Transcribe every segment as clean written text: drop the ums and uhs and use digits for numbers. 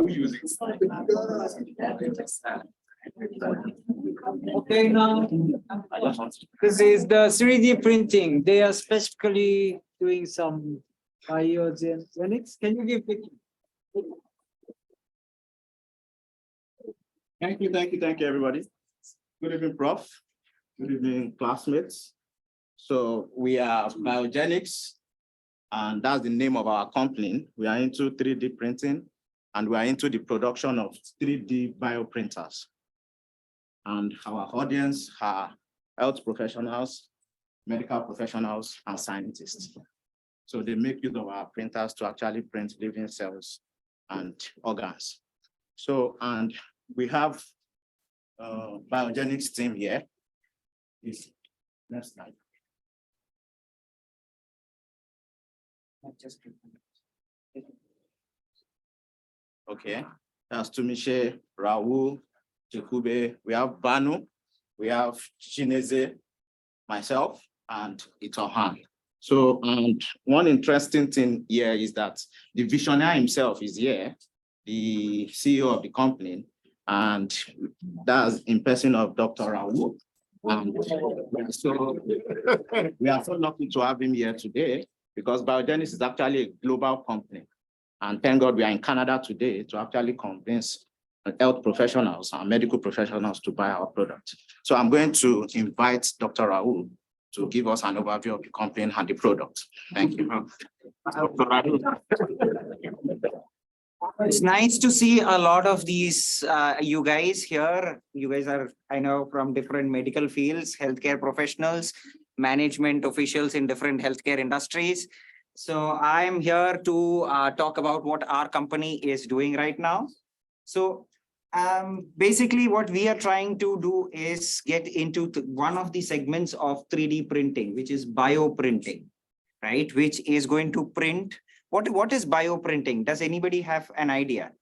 Okay, now this is the 3D printing. They are specifically doing some biogenics. Can you give picture? Thank you, everybody. Good evening, Prof. Good evening, classmates. So we are Biogenics, and that's the name of our company. We are into 3D printing, and we are into the production of 3D bioprinters. And our audience are health professionals, medical professionals, and scientists. So they make use of our printers to actually print living cells and organs. So, and we have Biogenics team here. Next slide. Okay, that's Tumishe, Raul, Chikube, we have Banu, we have Chineze, myself, and Itohan. So, and one interesting thing here is that the visionary himself is here, the CEO of the company, and that's in person of Dr. Raul. So we are so lucky to have him here today because Biogenis is actually a global company. And thank God we are in Canada today to actually convince health professionals and medical professionals to buy our product. So I'm going to invite Dr. Raul to give us an overview of the company and the product. Thank you. Dr. Raul. It's nice to see a lot of these, you guys here. You guys are, I know, from different medical fields, healthcare professionals, management officials in different healthcare industries. So I'm here to talk about what our company is doing right now. So basically what we are trying to do is get into one of the segments of 3D printing, which is bioprinting, right? Which is going to print. What is bioprinting? Does anybody have an idea?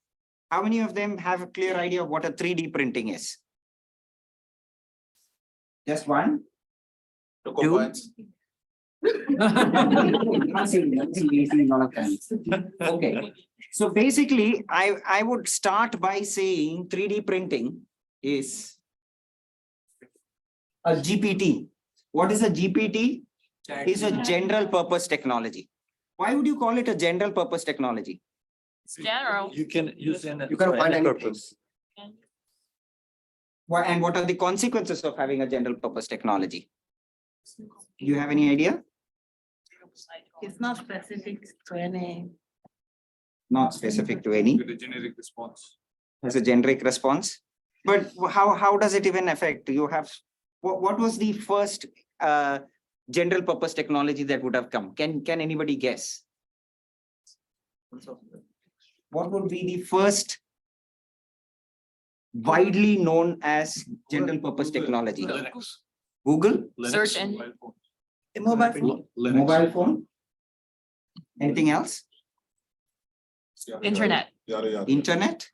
How many of them have a clear idea of what a 3D printing is? Just one? Two? Okay. So basically, I would start by saying 3D printing is a GPT. What is a GPT? It's a general purpose technology. Why would you call it a general purpose technology? It's general. You can use it You can find any purpose. And what are the consequences of having a general purpose technology? Do you have any idea? It's not specific to any. Not specific to any. With a generic response. As a generic response. But how does it even affect? You have what was the first general purpose technology that would have come? Can anybody guess? What would be the first widely known as general purpose technology? Google? Search engine. A mobile phone. Mobile phone. Anything else? Internet. Internet?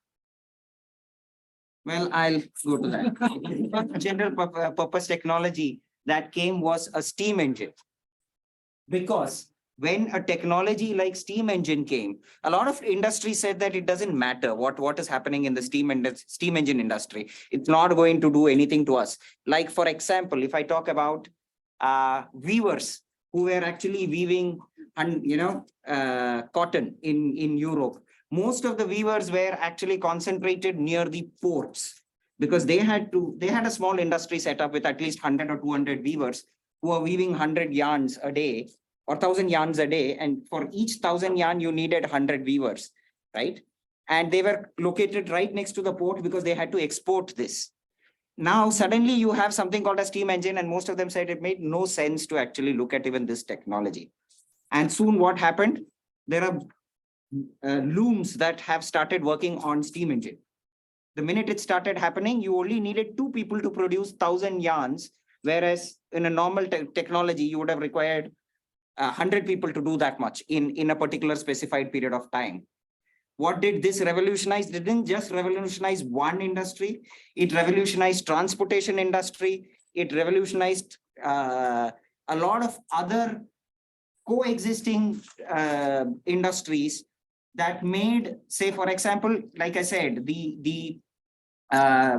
Well, I'll go to that. General purpose technology that came was a steam engine. Because when a technology like steam engine came, a lot of industry said that it doesn't matter what is happening in the steam engine industry. It's not going to do anything to us. Like, for example, if I talk about weavers who were actually weaving cotton in Europe, most of the weavers were actually concentrated near the ports because they had a small industry set up with at least 100 or 200 weavers who are weaving 100 yarns a day or 1,000 yarns a day. And for each 1,000 yarn, you needed 100 weavers, right? And they were located right next to the port because they had to export this. Now, suddenly you have something called a steam engine, and most of them said it made no sense to actually look at even this technology. And soon what happened? There are looms that have started working on steam engine. The minute it started happening, you only needed 2 people to produce 1,000 yarns, whereas in a normal technology, you would have required 100 people to do that much in a particular specified period of time. What did this revolutionize? It didn't just revolutionize one industry. It revolutionized transportation industry. It revolutionized a lot of other coexisting industries that made, say, for example, like I said, the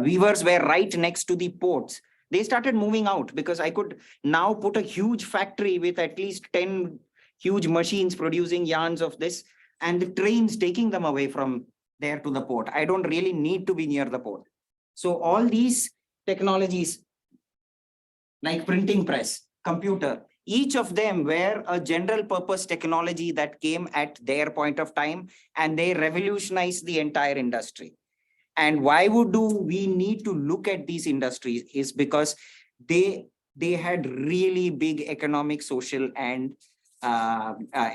weavers were right next to the ports. They started moving out because I could now put a huge factory with at least 10 huge machines producing yarns of this, and the trains taking them away from there to the port. I don't really need to be near the port. So all these technologies like printing press, computer, each of them were a general purpose technology that came at their point of time, and they revolutionized the entire industry. And why would we need to look at these industries is because they had really big economic, social, and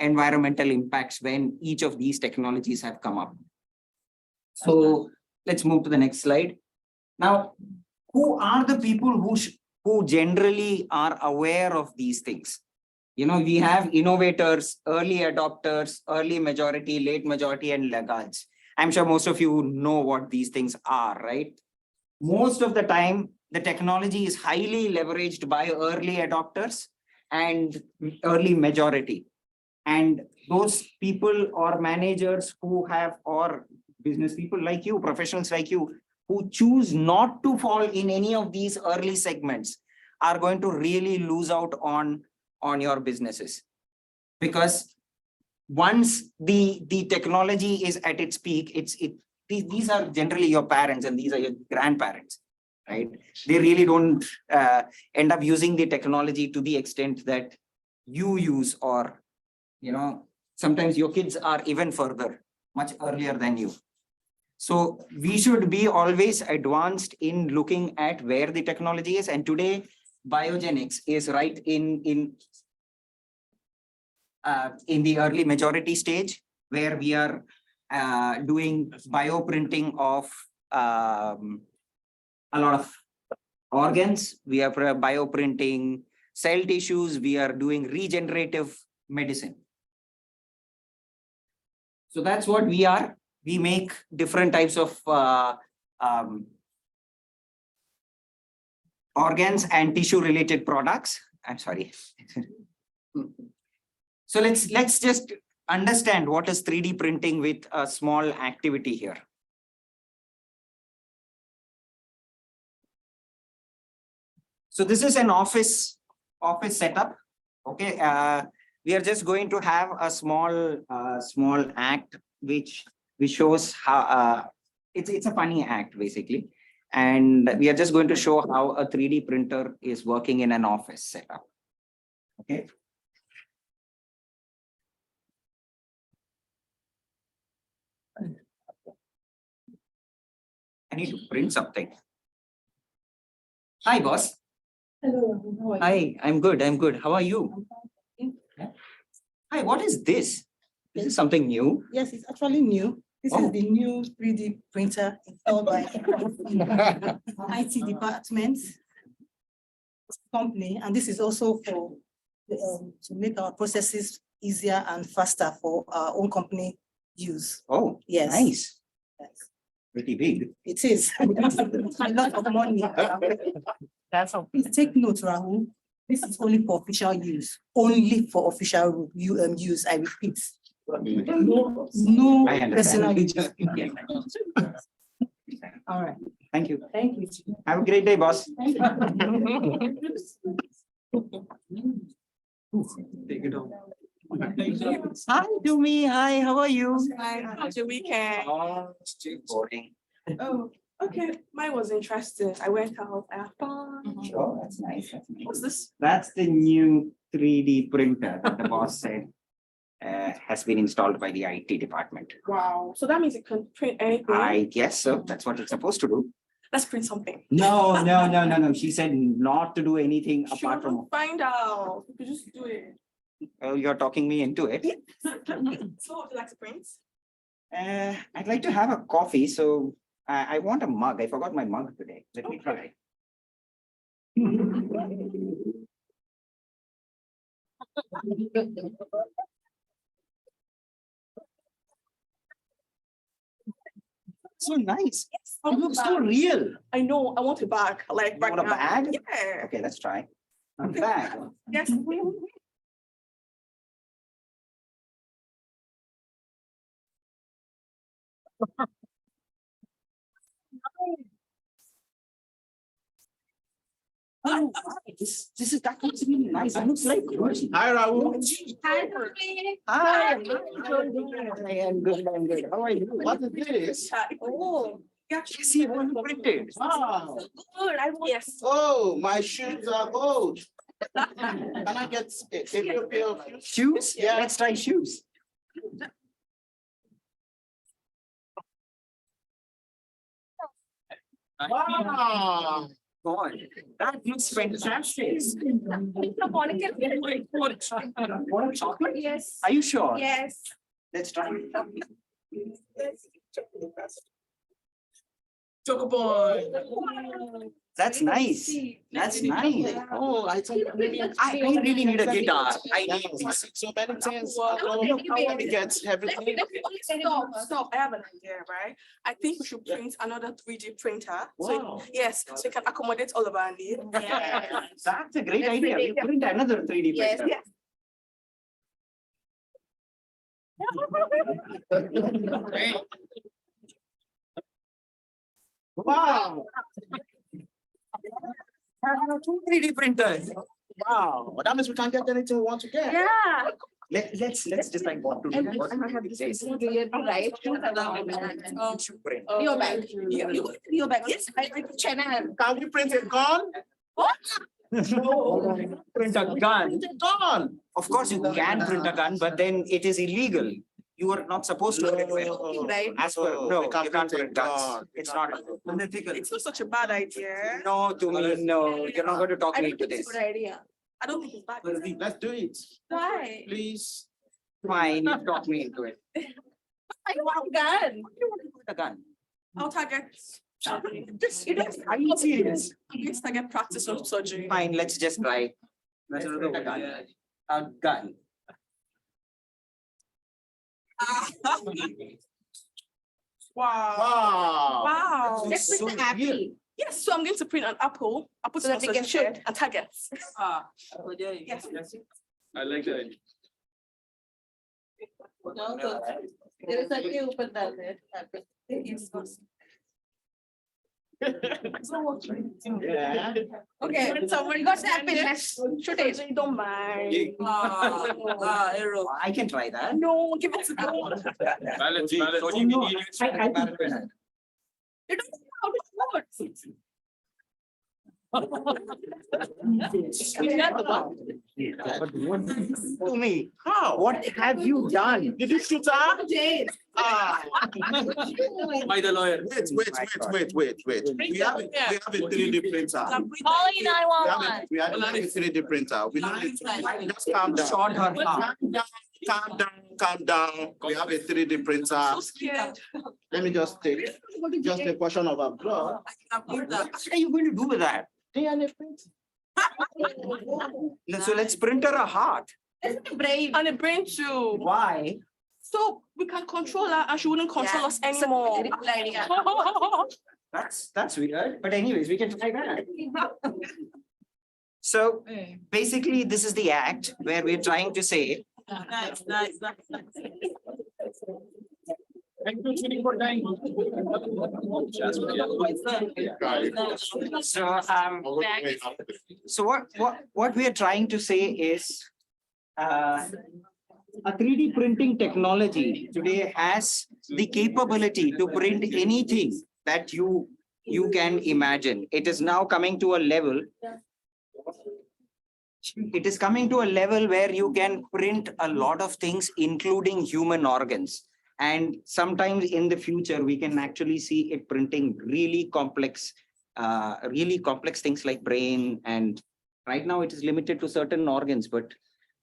environmental impacts when each of these technologies have come up. So let's move to the next slide. Now, who are the people who generally are aware of these things? You know, we have innovators, early adopters, early majority, late majority, and laggards. I'm sure most of you know what these things are, right? Most of the time, the technology is highly leveraged by early adopters and early majority. And those people or managers who have, or business people like you, professionals like you, who choose not to fall in any of these early segments are going to really lose out on your businesses. Because once the technology is at its peak, these are generally your parents and these are your grandparents, right? They really don't end up using the technology to the extent that you use, or, you know, sometimes your kids are even further, much earlier than you. So we should be always advanced in looking at where the technology is. And today, biogenics is right in the early majority stage, where we are doing bioprinting of a lot of organs. We are bioprinting cell tissues. We are doing regenerative medicine. So that's what we are. We make different types of organs and tissue related products. I'm sorry. So let's just understand what is 3D printing with a small activity here. So this is an office setup. Okay, we are just going to have a small act which shows how it's a funny act basically, and we are just going to show how a 3D printer is working in an office setup. Okay. I need to print something. Hi, boss. Hello, how are you? Hi, I'm good. How are you? I'm fine. Hi, what is this? This is something new. Yes, it's actually new. This Oh. is the new 3D printer installed by IT department company, and this is also for to make our processes easier and faster for our own company use. Oh, Yes. nice. Yes. Pretty big. It is a lot of money. That's all. Please take note, Rahul. This is only for official use. Only for official use. I repeat. No I understand. personal use. All right. Thank you. Thank you. Have a great day, boss. Thank you. Take it on. Hi, Dumi. Hi, how are you? Hi, how's your weekend? Oh, still boring. Oh, okay. Mine was interesting. I went out, I had fun. Sure, that's nice. What's this? That's the new 3D printer that the boss said has been installed by the IT department. Wow. So that means it can print anything. I guess so. That's what it's supposed to do. Let's print something. No. She said not to do anything Sure, apart from. find out. You could just do it. Well, you're talking me into it. So what would you like to print? I'd like to have a coffee, so I want a mug. I forgot my mug today. Let me try. So nice. So real. I know. I want a bag. Like You right want a now. bag? Yeah. Okay, let's try. A bag. Yes. This is that looks really nice. It looks like. Hi, Rahul. Hi. I am good. I'm good. How are you? What is this? Oh, You see what you printed. Wow. good. I want. Yes. Oh, my shoes are old. Can I get a pair of shoes? Shoes? Yeah. Let's try shoes. Wow. God, that looks fantastic. What chocolate? Yes. Are you sure? Yes. Let's try. That's nice. That's nice. Oh, I think I really need a guitar. I need this. so many things. I don't know how to get everything. Stop. I have an idea, right? I think we should print another 3D printer. Wow. Yes, so it can accommodate all of our needs. That's a great idea. We print another 3D Yes, printer. yes. Wow. Two 3D printers. Wow. That means we can get anything we want to get. Yeah. Let's decide what to do. What to do. Right. Print. Your bag. Your bag. Yes, I channel. Can we print a gun? Print a gun. Gun. Of course, you can print a gun, but then it is illegal. You are not supposed to print it. Right. As per, Oh, no, we can't you can't print print a guns. gun. It's not. It's not such a bad idea. No, to me, no. You're not going to talk I me don't into think it's a this. good idea. I don't think it's bad. Let's do it. Why? Please. Fine, you talk me into it. I want a gun. You want to put a gun? I'll target. Are you serious? Let's target practice of surgery. Fine, let's just try. Let's print a gun. A gun. Wow. Wow. Wow. Let's print an apple. Yes, so I'm going to print an apple. I'll put So it that on they can suggestion and targets. Yes. I like that. Yeah. Okay, so we got happiness. Shoot it. You don't mind. I can try that. No, give it to me. Balance. I can try that. You don't know how to shoot. To me, How? what have you done? Did you shoot her? Ah. By the lawyer. Wait. We have a 3D printer. Pauline, We have a 3D printer. We don't need to just calm down. Shot her arm. Calm down. We have a 3D printer. So scared. Let me just take a portion of our blood. What are you going to do with that? DNA print. So let's print her a heart. And a brain too. Why? So we can control her and she wouldn't control us anymore. That's weird. But anyways, we can try that. So basically, this is the act where we're trying to say, so what we are trying to say is, a 3D printing technology today has the capability to print anything that you can imagine. It is now coming to a level. It is coming to a level where you can print a lot of things, including human organs. And sometimes in the future, we can actually see it printing really complex things like brain. And right now it is limited to certain organs, but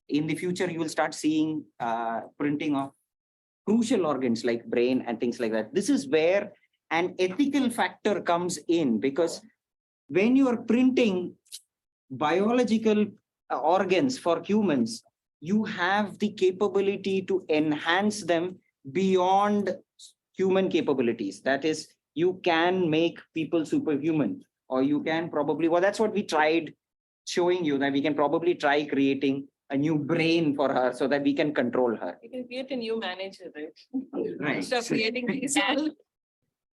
in the future, you will start seeing printing of crucial organs like brain and things like that. This is where an ethical factor comes in, because when you are printing biological organs for humans, you have the capability to enhance them beyond human capabilities. That is, you can make people superhuman, or you can probably, well, that's what we tried showing you, that we can probably try creating a new brain for her so that we can control her. You can create a new manager, right? Right. Instead of creating these.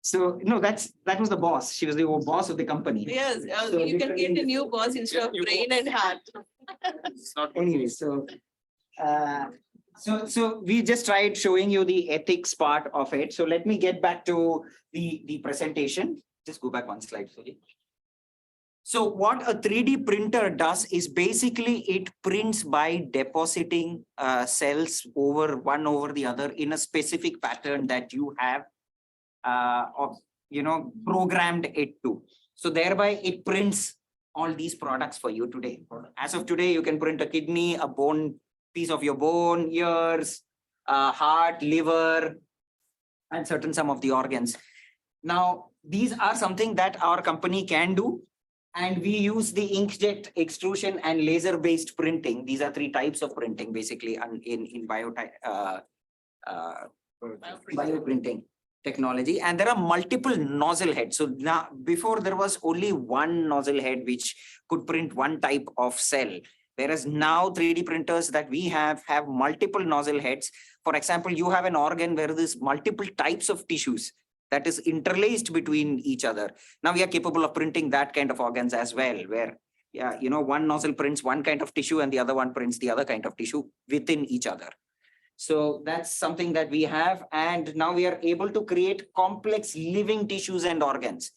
So no, that was the boss. She was the boss of the company. Yes, So you can create a literally- new boss instead of brain and heart. It's not. Anyway, so we just tried showing you the ethics part of it. So let me get back to the presentation. Just go back one slide, sorry. So what a 3D printer does is basically it prints by depositing cells one over the other in a specific pattern that you have programmed it to. So thereby it prints all these products for you today. As of today, you can print a kidney, a bone, piece of your bone, ears, heart, liver, and certain some of the organs. Now, these are something that our company can do. And we use the inkjet extrusion and laser-based printing. These are 3 types of printing, basically, in bioprinting technology. And there are multiple nozzle heads. So now, before there was only one nozzle head which could print one type of cell. Whereas now 3D printers that we have multiple nozzle heads. For example, you have an organ where there's multiple types of tissues that is interlaced between each other. Now we are capable of printing that kind of organs as well, where one nozzle prints one kind of tissue and the other one prints the other kind of tissue within each other. So that's something that we have. And now we are able to create complex living tissues and organs.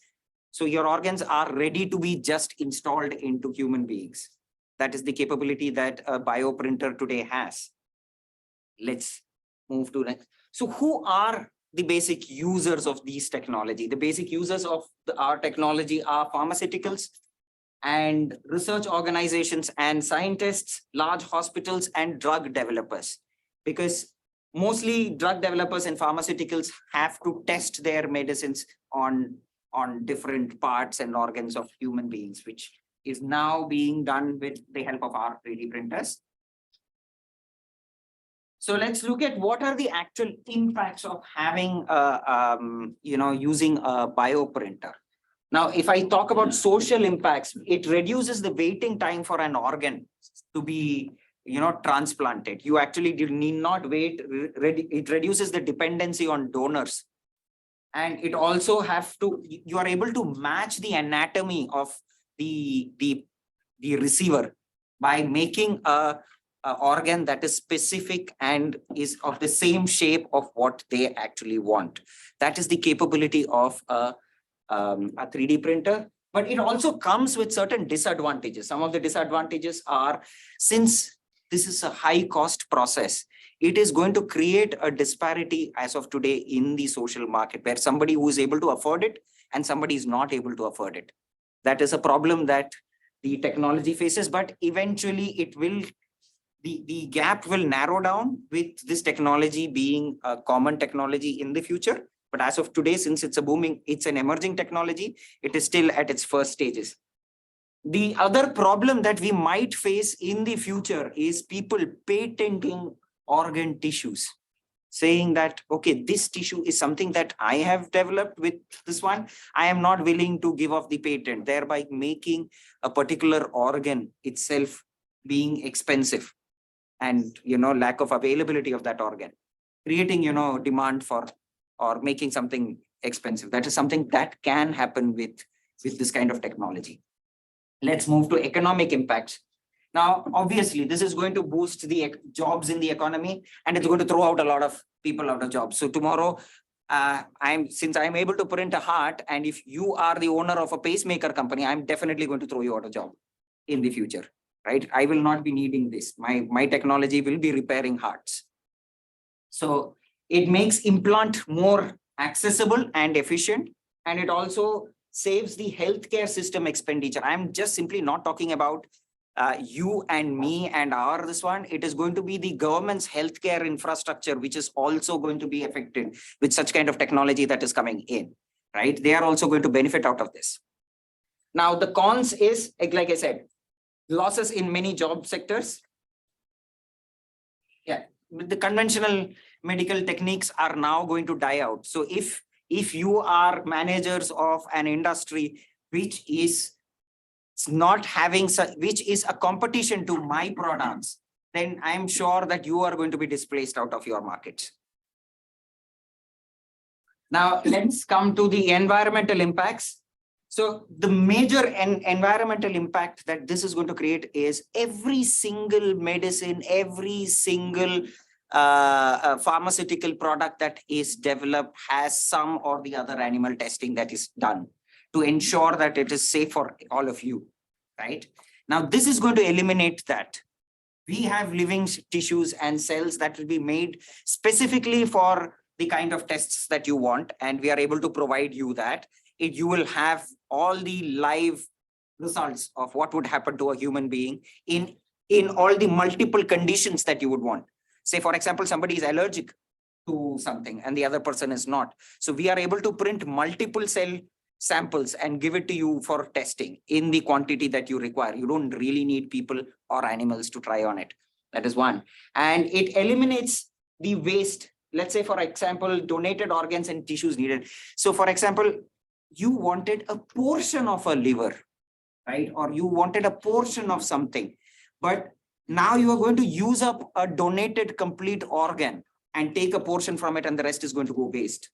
So your organs are ready to be just installed into human beings. That is the capability that a bioprinter today has. Let's move to next. So who are the basic users of these technology? The basic users of our technology are pharmaceuticals and research organizations and scientists, large hospitals and drug developers. Because mostly drug developers and pharmaceuticals have to test their medicines on different parts and organs of human beings, which is now being done with the help of our 3D printers. So let's look at what are the actual impacts of having, using a bioprinter. Now, if I talk about social impacts, it reduces the waiting time for an organ to be, transplanted. You actually need not wait. It reduces the dependency on donors. And it also you are able to match the anatomy of the receiver by making a organ that is specific and is of the same shape of what they actually want. That is the capability of a 3D printer, but it also comes with certain disadvantages. Some of the disadvantages are, since this is a high cost process, it is going to create a disparity as of today in the social market, where somebody who is able to afford it and somebody is not able to afford it. That is a problem that the technology faces, but eventually the gap will narrow down with this technology being a common technology in the future. But as of today, since it's an emerging technology, it is still at its first stages. The other problem that we might face in the future is people patenting organ tissues, saying that, okay, this tissue is something that I have developed with this one. I am not willing to give off the patent, thereby making a particular organ itself being expensive and, lack of availability of that organ, creating, demand for or making something expensive. That is something that can happen with this kind of technology. Let's move to economic impacts. Now, obviously, this is going to boost the jobs in the economy, and it's going to throw out a lot of people out of jobs. So tomorrow, since I'm able to print a heart, and if you are the owner of a pacemaker company, I'm definitely going to throw you out of job in the future, right? I will not be needing this. My technology will be repairing hearts. So it makes implant more accessible and efficient, and it also saves the healthcare system expenditure. I'm just simply not talking about you and me and this one. It is going to be the government's healthcare infrastructure, which is also going to be affected with such kind of technology that is coming in, right? They are also going to benefit out of this. Now, the cons is, like I said, losses in many job sectors. Yeah, the conventional medical techniques are now going to die out. So if you are managers of an industry which is not having which is a competition to my products, then I'm sure that you are going to be displaced out of your markets. Now, let's come to the environmental impacts. So the major environmental impact that this is going to create is every single medicine, every single pharmaceutical product that is developed has some or the other animal testing that is done to ensure that it is safe for all of you, right? Now, this is going to eliminate that. We have living tissues and cells that will be made specifically for the kind of tests that you want, and we are able to provide you that. You will have all the live results of what would happen to a human being in all the multiple conditions that you would want. Say, for example, somebody is allergic to something and the other person is not. So we are able to print multiple cell samples and give it to you for testing in the quantity that you require. You don't really need people or animals to try on it. That is one. And it eliminates the waste. Let's say, for example, donated organs and tissues needed. So for example, you wanted a portion of a liver, right? Or you wanted a portion of something, but now you are going to use up a donated complete organ and take a portion from it and the rest is going to go waste,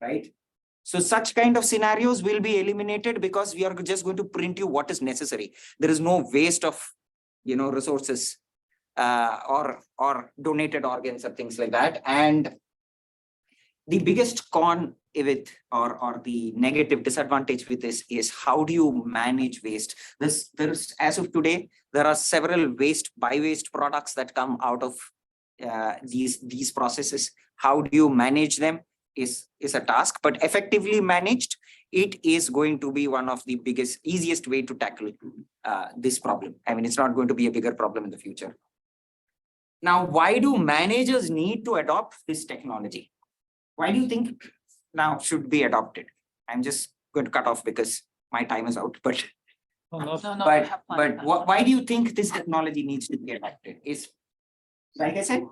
right? So such kind of scenarios will be eliminated because we are just going to print you what is necessary. There is no waste of, resources or donated organs or things like that. And the biggest con with or the negative disadvantage with this is how do you manage waste? There's as of today, there are several by-waste products that come out of these processes. How do you manage them is a task, but effectively managed, it is going to be one of the easiest way to tackle this problem. I mean, it's not going to be a bigger problem in the future. Now, why do managers need to adopt this technology? Why do you think now should be adopted? I'm just going to cut off because my time is out, but why do you think this technology needs to be adopted? Is, like I said,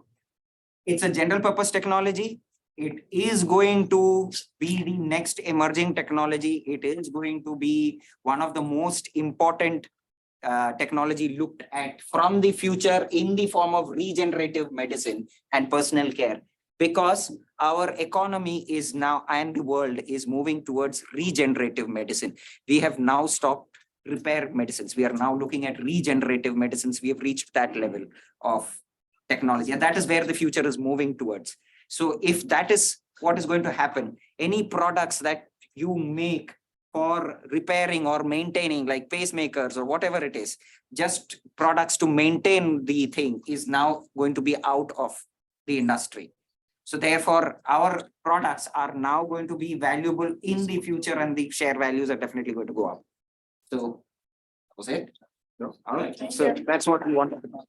it's a general purpose technology. It is going to be the next emerging technology. It is going to be one of the most important technology looked at from the future in the form of regenerative medicine and personal care, because our economy is now and the world is moving towards regenerative medicine. We have now stopped repair medicines. We are now looking at regenerative medicines. We have reached that level of technology, and that is where the future is moving towards. So if that is what is going to happen, any products that you make for repairing or maintaining, like pacemakers or whatever it is, just products to maintain the thing is now going to be out of the industry. So therefore, our products are now going to be valuable in the future and the share values are definitely going to go up. So that was it. All right. So that's what we wanted to know.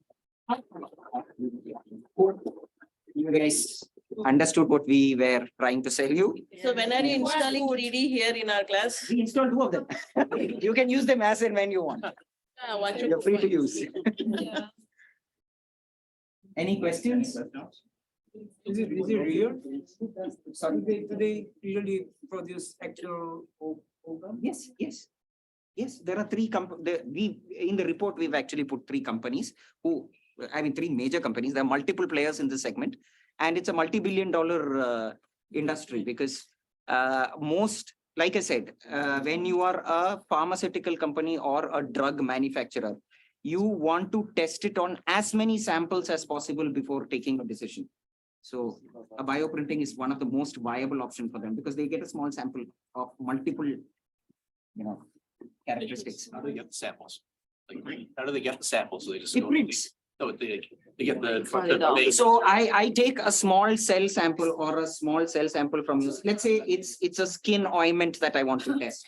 You guys understood what we were trying to sell you? So when are you installing 3D here in our class? We installed 2 of them. You can use them as and when you want. One should You're free to use. Yeah. Any questions? Is it real? Sorry, do they usually produce actual organ? Yes. There are 3 companies. In the report, we've actually put 3 companies 3 major companies. There are multiple players in this segment, and it's a multi-billion-dollar industry because like I said, when you are a pharmaceutical company or a drug manufacturer, you want to test it on as many samples as possible before taking a decision. So a bioprinting is one of the most viable options for them because they get a small sample of multiple, characteristics. How do they get the samples? Like, how do they get the samples? They just It go. prints. No, they get the. Solid So I take a small cell sample or a small cell sample from you. Let's say it's a skin ointment that I want to test.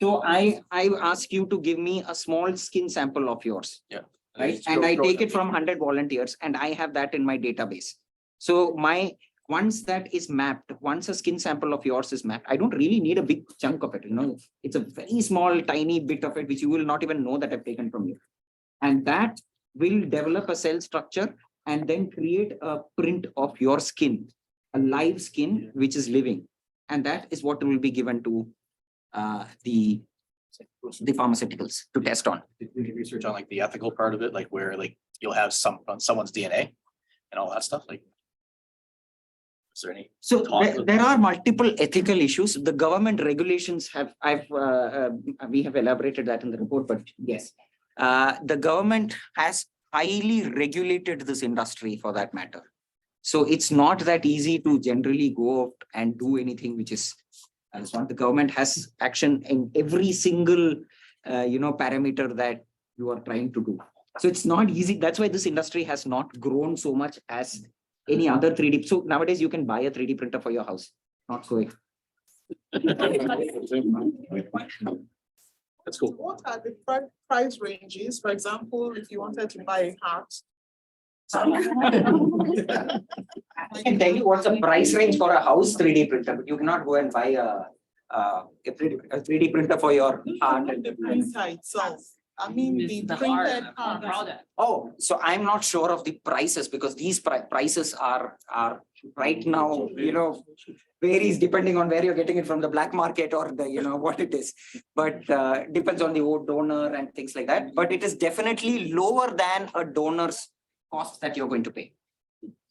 So I ask you to give me a small skin sample of yours. Yeah. Right. And I take it from 100 volunteers and I have that in my database. So once that is mapped, once a skin sample of yours is mapped, I don't really need a big chunk of it. It's a very small, tiny bit of it, which you will not even know that I've taken from you. And that will develop a cell structure and then create a print of your skin, a live skin, which is living. And that is what will be given to the pharmaceuticals to test on. Did you research on like the ethical part of it, like where like you'll have someone's DNA and all that stuff, like. Is there any? So Talk there about are multiple ethical issues. The government regulations have, we have elaborated that in the report, but yes. The government has highly regulated this industry for that matter. So it's not that easy to generally go out and do anything which is. And so the government has action in every single, parameter that you are trying to do. So it's not easy. That's why this industry has not grown so much as any other 3D. So nowadays you can buy a 3D printer for your house. Not so. That's cool. What are the price ranges? For example, if you wanted to buy a house. I can tell you what's the price range for a house 3D printer, but you cannot go and buy a 3D printer for your art. The printer itself. I mean, the printed part. Oh, so I'm not sure of the prices because these prices are right now, varies depending on where you're getting it from, the black market or the, what it is. But depends on the donor and things like that. But it is definitely lower than a donor's cost that you're going to pay.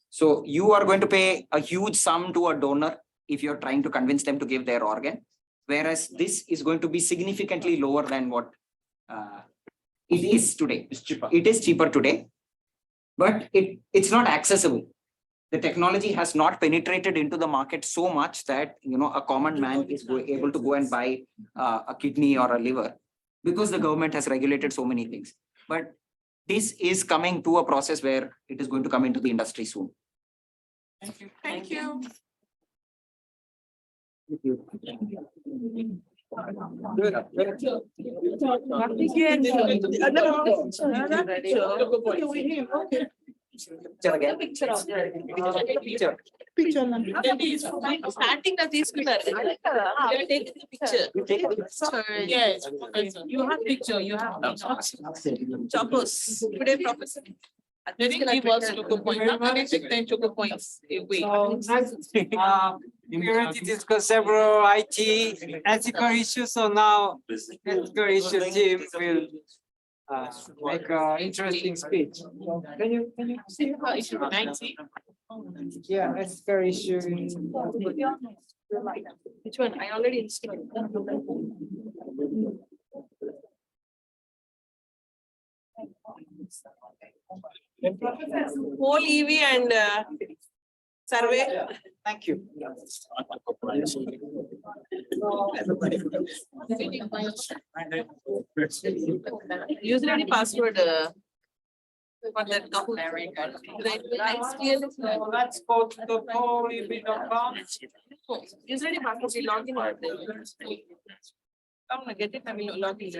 So you are going to pay a huge sum to a donor if you're trying to convince them to give their organ. Whereas this is going to be significantly lower than what it is today. It's cheaper. It is cheaper today, but it's not accessible. The technology has not penetrated into the market so much that, a common man is able to go and buy a kidney or a liver because the government has regulated so many things. But this is coming to a process where it is going to come into the industry soon. Thank you. Thank you. Picture again. Picture. Picture. Starting of this picture. Take the picture. You take a picture. Yes. You have picture, you have. Choppers, today professor. They didn't give us choco points. How can they take 10 choco points away? So next, we already discussed several IT ethical issues, so now ethical issue team will make an interesting speech. So can you see? Issue 90. Yeah, ethical issue. Which one? I already installed. Whole EV and survey. Thank you. User ID password. For that document. Let's go to the poll.com. User ID password, we log in. I'm gonna get it, I will log in. So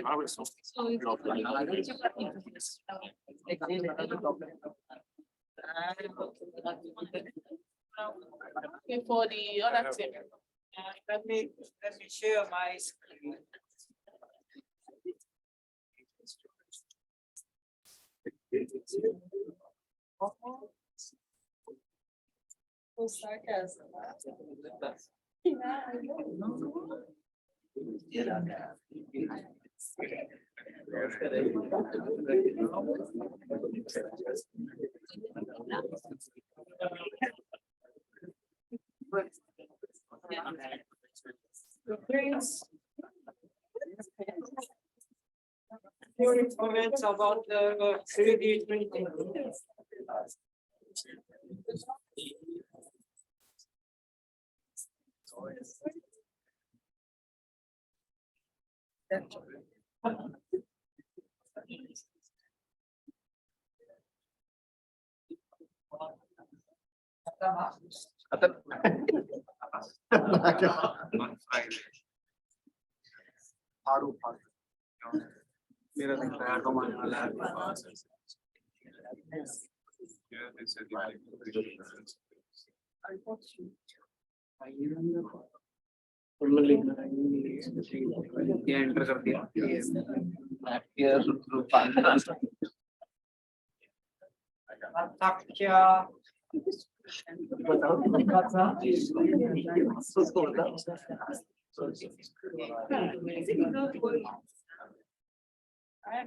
okay, for the other thing. Let me share my screen. Your comments about the 3D printing.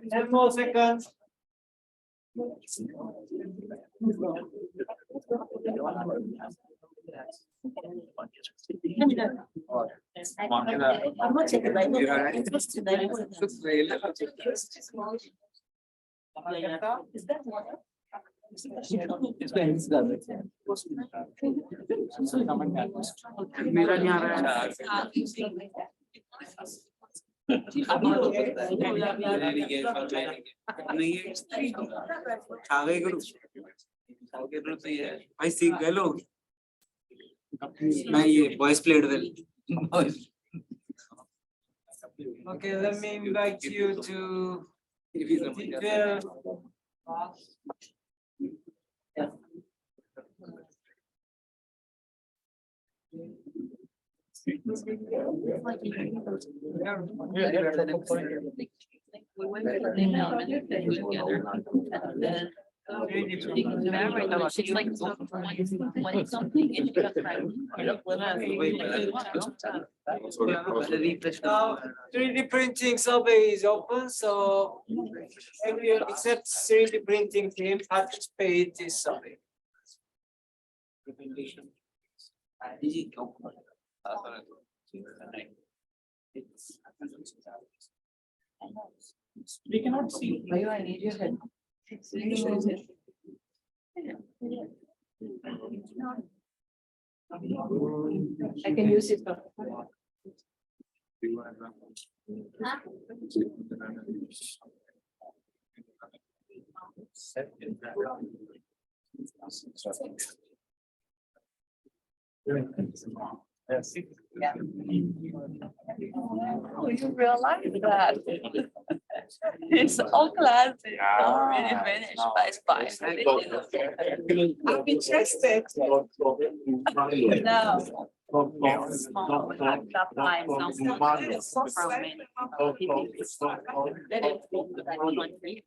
Ten more seconds. I'm not checking, I know. Is that water? I see Gallo. Boys played well. Okay, let me invite you to. She's like 20 something and she got pregnant. Now, 3D printing survey is open, so everyone except 3D printing team participate in this survey. We cannot see. I need your help. I can use it. Oh, you realize that? It's all classic, already finished by spice. I'm interested. No. Small, that line sounds from me. Let it be that one for you.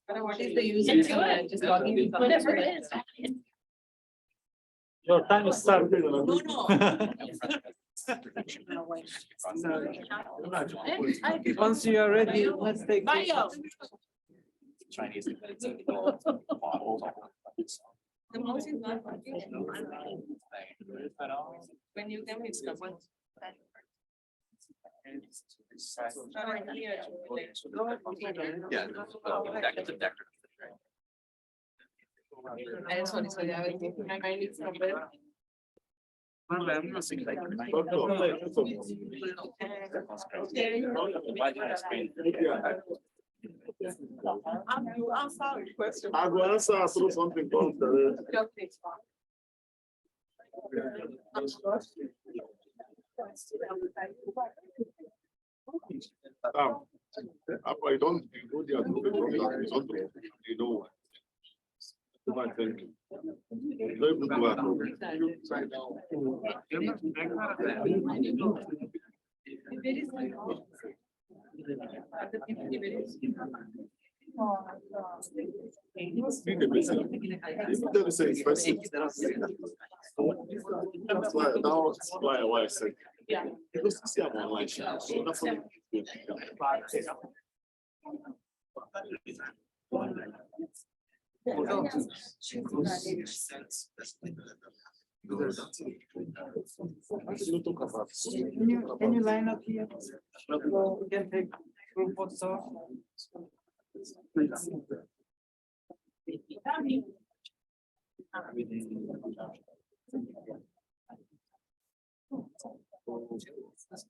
What is the user? Just logging. Whatever it is. Your time is started. Once you are ready, let's take. Chinese. The most important when you can mix the one. Yeah. It's a decorative. I just want to say that my mind is somewhere. You answer the question. I will answer something called I don't go there to the program, you know what? I think. Very good work. That's why I said. Yeah. Because see, I'm online, so that's what. Can you line up here? So we can take group photo.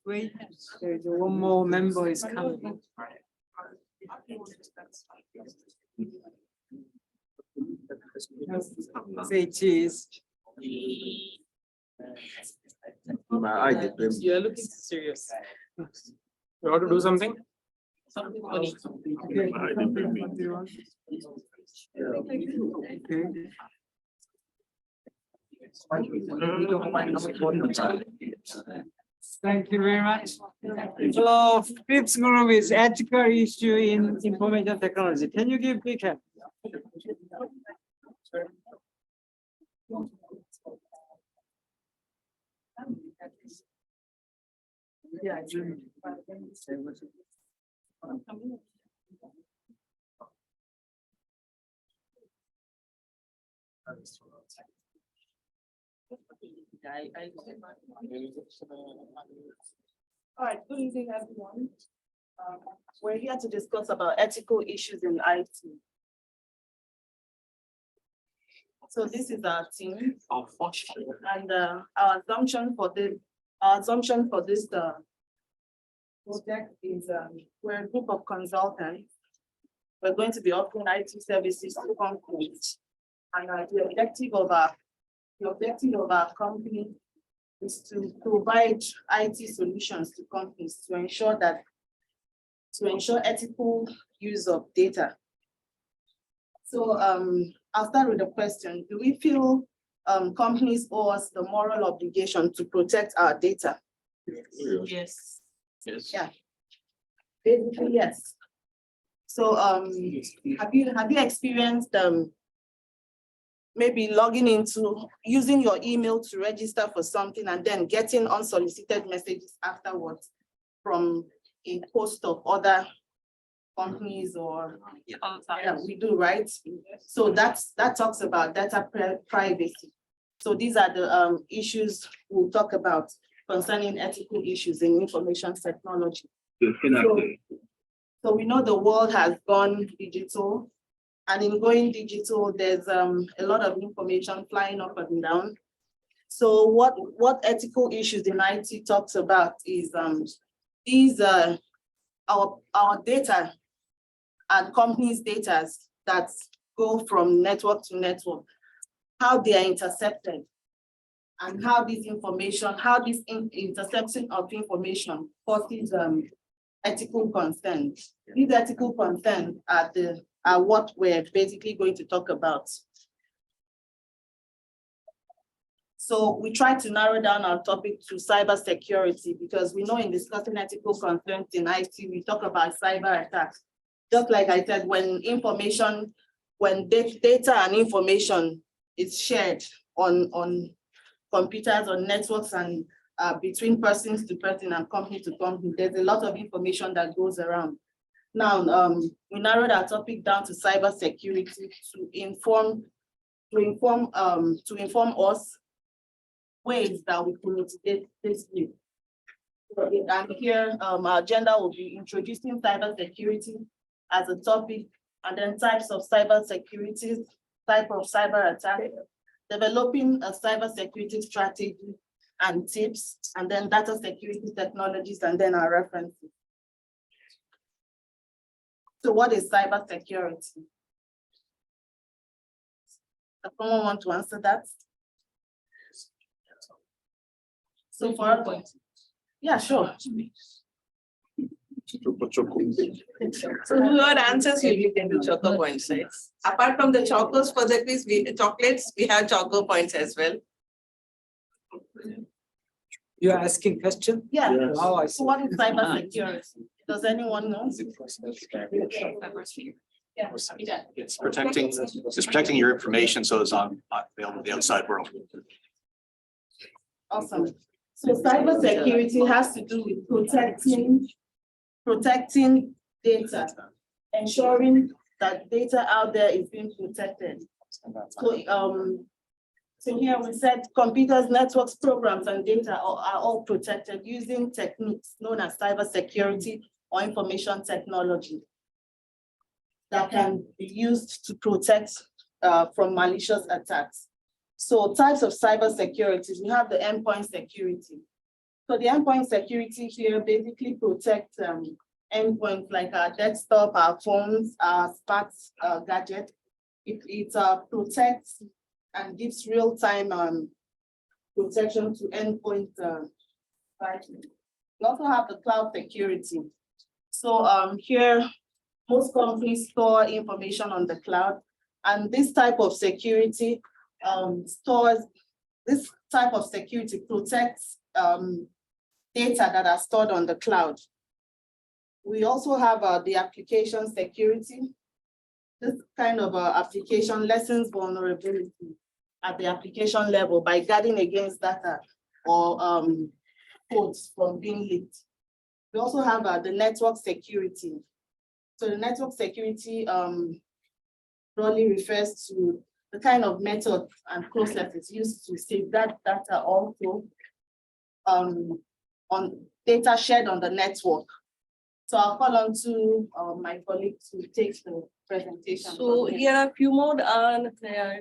Wait, there's one more member is coming. Say cheese. You're looking serious. You want to do something? Something funny. Okay. Thank you very much. So fifth group is ethical issue in information technology. Can you give big hand? All right, good evening, everyone. We're here to discuss about ethical issues in IT. So this is our team. And our assumption for this project is we're a group of consultants. We're going to be offering IT services to companies. And the objective of our company is to provide IT solutions to companies to ensure ethical use of data. So I'll start with a question. Do we feel companies owe us the moral obligation to protect our data? Yes. Yes. Yeah. Basically, yes. So have you experienced maybe logging into using your email to register for something and then getting unsolicited messages afterwards from a host of other companies or yeah, we do, right? So that talks about data privacy. So these are the issues we'll talk about concerning ethical issues in information technology. So we know the world has gone digital, and in going digital, there's a lot of information flying up and down. So what ethical issues in IT talks about is these our data and companies' data that go from network to network, how they are intercepted, and how this interception of information causes ethical concerns. These ethical concerns are what we're basically going to talk about. So we try to narrow down our topic to cybersecurity because we know in discussing ethical concerns in IT, we talk about cyber attacks. Just like I said, when data and information is shared on computers, on networks, and between persons to person and company to company, there's a lot of information that goes around. Now, we narrowed our topic down to cybersecurity to inform us ways that we can mitigate this risk. And here, our agenda will be introducing cybersecurity as a topic, and then types of cybersecurity, type of cyber attack, developing a cybersecurity strategy and tips, and then data security technologies, and then our references. So what is cybersecurity? Does someone want to answer that? So for yeah, sure. So what answers you get the choco points, right? Apart from the chocos for the quiz, chocolates, we have choco points as well. You are asking question? Yeah. Oh, I So see. what is cybersecurity? Does anyone know? Yeah. It's protecting your information so it's not available to the outside world. Awesome. So cybersecurity has to do with protecting data, ensuring that data out there is being protected. So here we said computers, networks, programs, and data are all protected using techniques known as cybersecurity or information technology that can be used to protect from malicious attacks. So types of cybersecurity, we have the endpoint security. So the endpoint security here basically protects endpoints like our desktop, our phones, our smart gadgets. It protects and gives real-time protection to endpoint devices. We also have the cloud security. So here, most companies store information on the cloud, and this type of security protects data that are stored on the cloud. We also have the application security. This kind of application lessens vulnerability at the application level by guarding against data or codes from being leaked. We also have the network security. So the network security broadly refers to the kind of method and processes used to safeguard data also on data shared on the network. So I'll call on to my colleague to take the presentation. So from here are a few more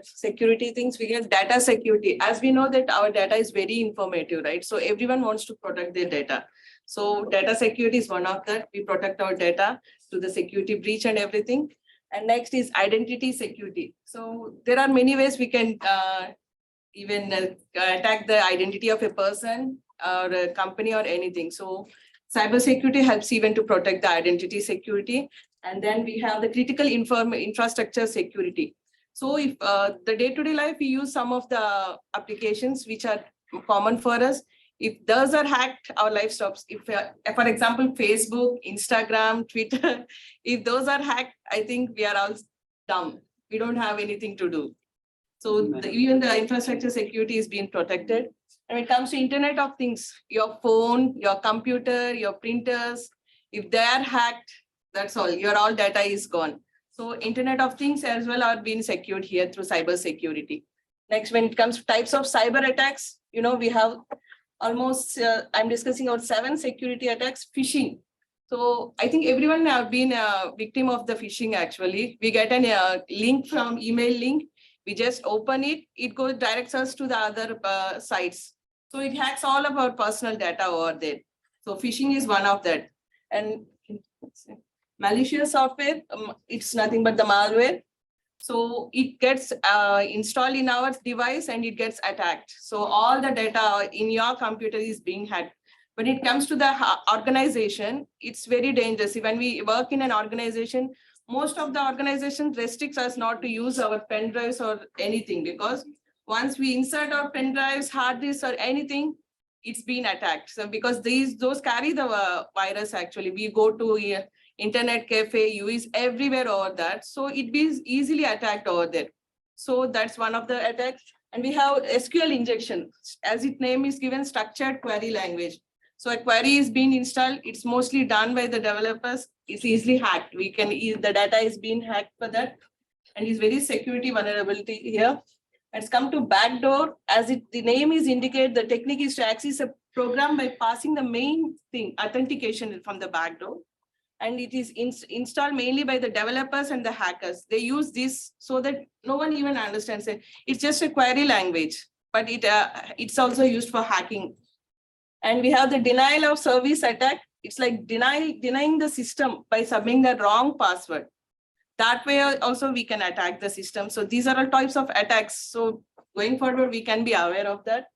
security things. We get data security. As we know that our data is very informative, right? So everyone wants to protect their data. So data security is one of that. We protect our data to the security breach and everything. And next is identity security. So there are many ways we can even attack the identity of a person or a company or anything. So cybersecurity helps even to protect the identity security. And then we have the critical infrastructure security. So if the day-to-day life, we use some of the applications which are common for us. If those are hacked, our life stops. If, for example, Facebook, Instagram, Twitter, if those are hacked, I think we are all dumb. We don't have anything to do. So even the infrastructure security is being protected. And when it comes to Internet of Things, your phone, your computer, your printers, if they are hacked, that's all, your all data is gone. So Internet of Things as well are being secured here through cyber security. Next, when it comes to types of cyber attacks, we have almost, I'm discussing about 7 security attacks. Phishing. So I think everyone have been a victim of the phishing actually. We get a link from email link. We just open it, it goes directs us to the other sites. So it hacks all of our personal data over there. So phishing is one of that. And malicious software, it's nothing but the malware. So it gets installed in our device and it gets attacked. So all the data in your computer is being hacked. When it comes to the organization, it's very dangerous. When we work in an organization, most of the organization restricts us not to use our pen drives or anything, because once we insert our pen drives, hard disks or anything, it's been attacked. So because those carry the virus actually. We go to internet cafe, use everywhere over that. So it is easily attacked over there. So that's one of the attacks. And we have SQL injection, as its name is given, structured query language. So a query is being installed. It's mostly done by the developers. It's easily hacked. The data is being hacked for that. And it's very security vulnerability here. It's come to backdoor. As the name is indicate, the technique is to access a program by passing the main thing, authentication from the backdoor. And it is installed mainly by the developers and the hackers. They use this so that no one even understands it. It's just a query language, but it's also used for hacking. And we have the denial of service attack. It's like denying the system by submitting the wrong password. That way also we can attack the system. So these are all types of attacks. So going forward, we can be aware of that.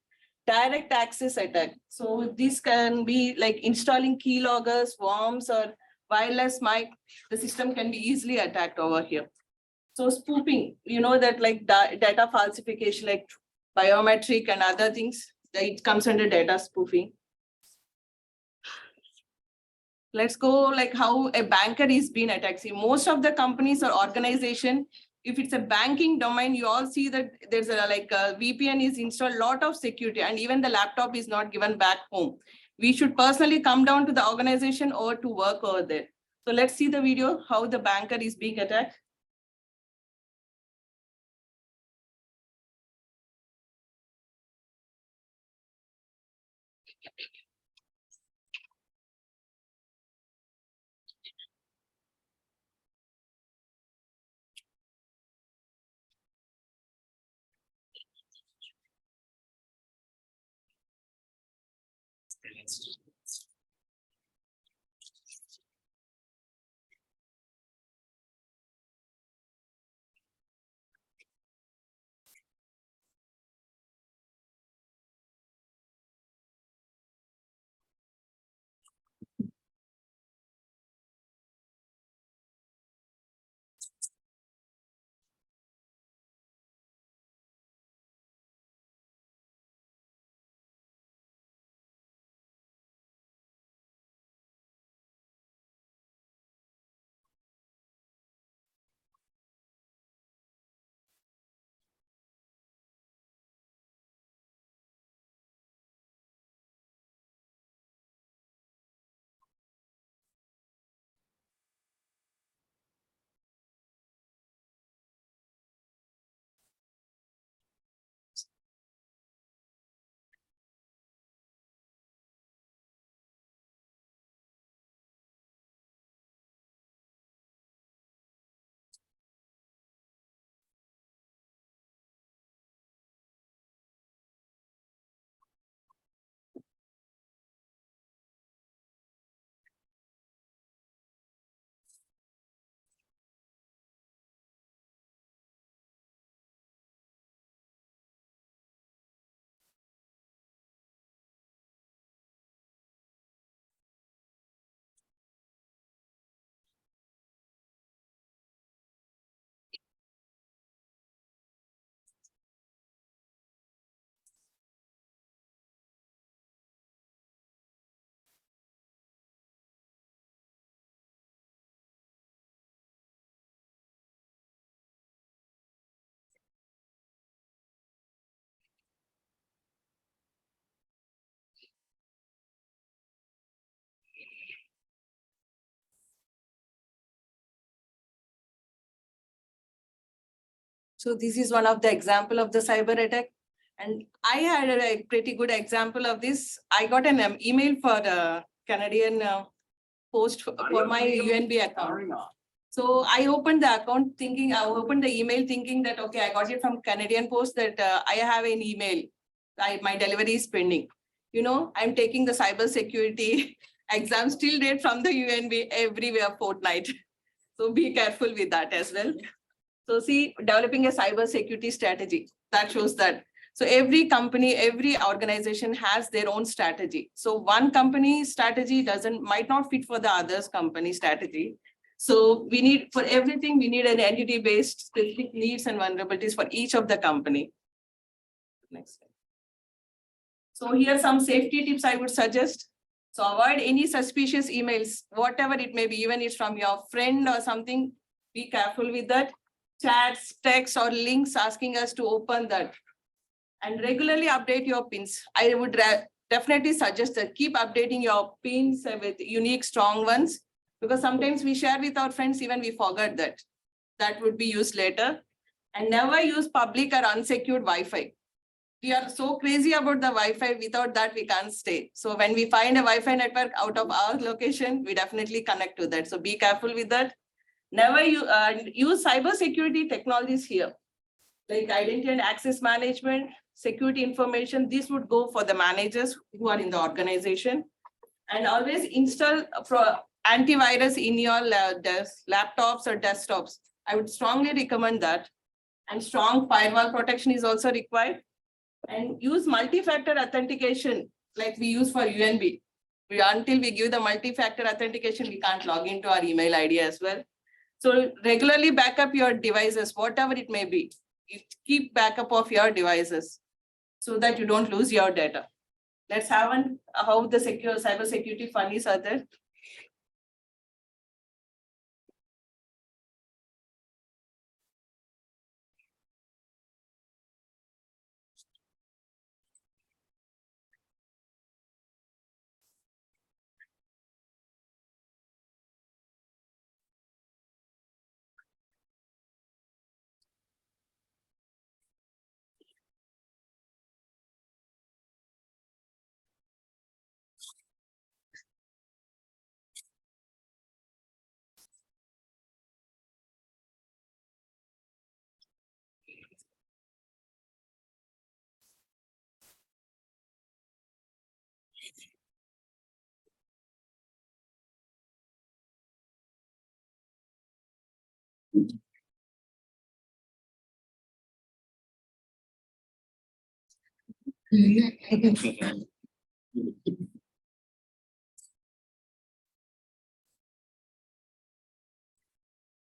Direct access attack. So this can be like installing keyloggers, worms, or wireless mic. The system can be easily attacked over here. So spoofing, that like data falsification, like biometric and other things, it comes under data spoofing. Let's go like how a banker is being attacked. See, most of the companies or organization, if it's a banking domain, you all see that there's a VPN is installed, lot of security, and even the laptop is not given back home. We should personally come down to the organization or to work over there. So let's see the video, how the banker is being attacked. So this is one of the example of the cyber attack. And I had a pretty good example of this. I got an email for the Canadian post for my UNB account. So I opened the account thinking, I opened the email thinking that, okay, I got it from Canadian Post that I have an email. My delivery is pending. You know, I'm taking the cyber security exam till date from the UNB everywhere fortnight. So be careful with that as well. So see, developing a cyber security strategy, that shows that. So every company, every organization has their own strategy. So one company strategy might not fit for the other's company strategy. So we need, for everything, we need an entity-based specific needs and vulnerabilities for each of the company. Next slide. So here are some safety tips I would suggest. So avoid any suspicious emails, whatever it may be, even if it's from your friend or something, be careful with that. Chats, texts, or links asking us to open that. And regularly update your pins. I would definitely suggest that keep updating your pins with unique, strong ones, because sometimes we share with our friends, even we forgot that. That would be used later. And never use public or unsecured Wi-Fi. We are so crazy about the Wi-Fi, without that we can't stay. So when we find a Wi-Fi network out of our location, we definitely connect to that. So be careful with that. Never use cyber security technologies here, like identity and access management, security information. This would go for the managers who are in the organization. And always install antivirus in your laptops or desktops. I would strongly recommend that. And strong firewall protection is also required. And use multi-factor authentication like we use for UNB. Until we give the multi-factor authentication, we can't log into our email ID as well. So regularly back up your devices, whatever it may be. You keep backup of your devices so that you don't lose your data. Let's have how the cyber security funnies are there.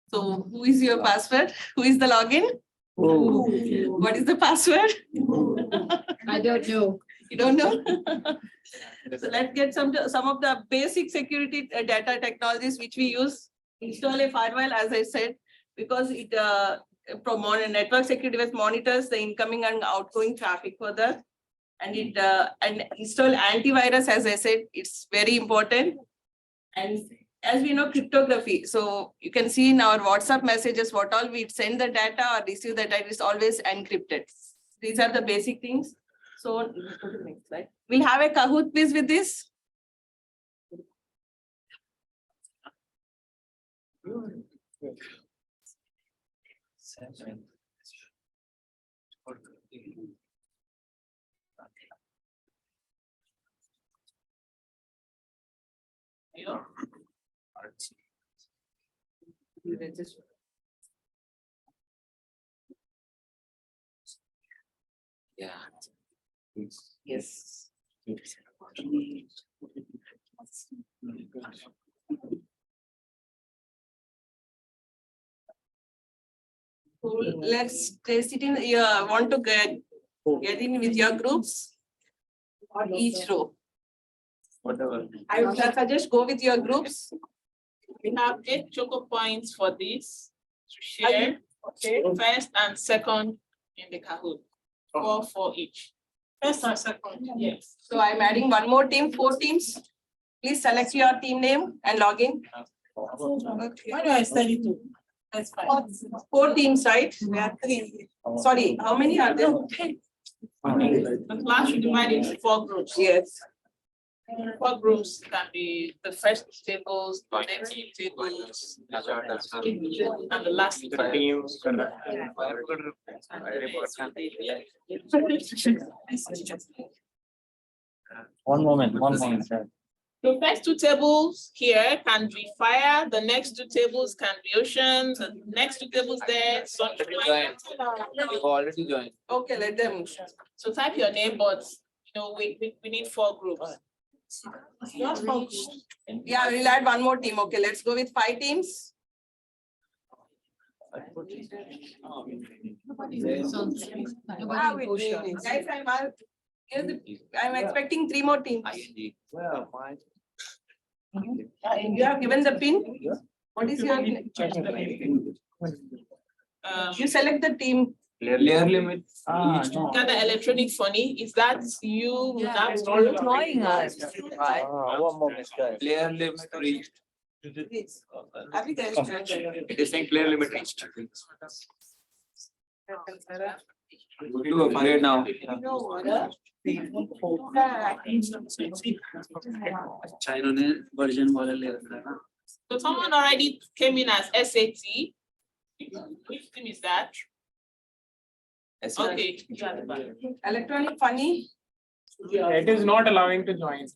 So who is your password? Who is the login? What is the password? I don't know. You don't know? So let's get some of the basic security data technologies which we use. Install a firewall, as I said, because it promotes network security device monitors the incoming and outgoing traffic for that. And it and install antivirus, as I said, it's very important. And as we know, cryptography. So you can see in our WhatsApp messages, what all we send the data or receive the data is always encrypted. These are the basic things. So let's go to the next slide. We'll have a Kahoot quiz with this. Yeah. Yes. So let's test it in. You want to get in with your groups on each row. Whatever. I would suggest go with your groups. We have 8 choco points for this to share. Okay. First and second in the Kahoot. 4 for each. First and second, yes. So I'm adding one more team, 4 teams. Please select your team name and log in. Why do I send it to? That's fine. 4 teams, right? We have 3. Sorry, how many are there? The class should divide into 4 groups. Yes. 4 groups can be the first tables, the next tables, and the last. One moment, sir. The first 2 tables here can be fire, the next 2 tables can be ocean, the next 2 tables there, sunshine. We've already joined. Okay, let them. So type your name, but we need 4 groups. Just 4 groups. Yeah, we'll add 1 more team. Okay, let's go with 5 teams. How are we doing? Guys, I'm expecting 3 more teams. Well, fine. You have given the pin? What is your? You select the team. Layer limit. Got the electronic funny, is that you? That's Annoying us. Right? One moment, guys. Layer limit reached. Have you guys tried that? It is saying layer limit reached. We'll do a parade now. China version वाला layer था. So someone already came in as SAT. Which team is that? Okay. Electronic funny? It is not allowing to join.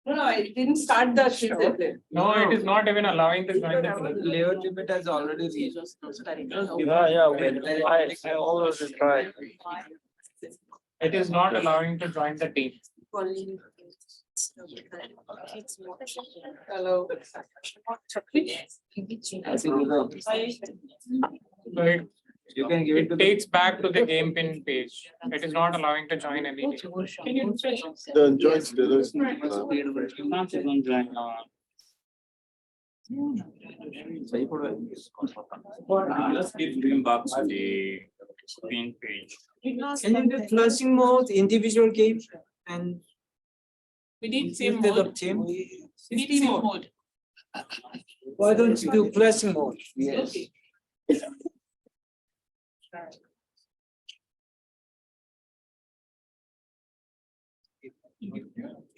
No, it didn't start the shift. No, it is not even allowing to join the. Layer limit has already reached. I always try. It is not allowing to join the team. Hello. So it, You can give it to it takes back to the game pin page. It is not allowing to join any team. Then join the rest. Just keep going back to the pin page. Can you do flushing mode, individual game and We need team instead mode. of team? We need team mode. Why don't you do flushing mode? Yes.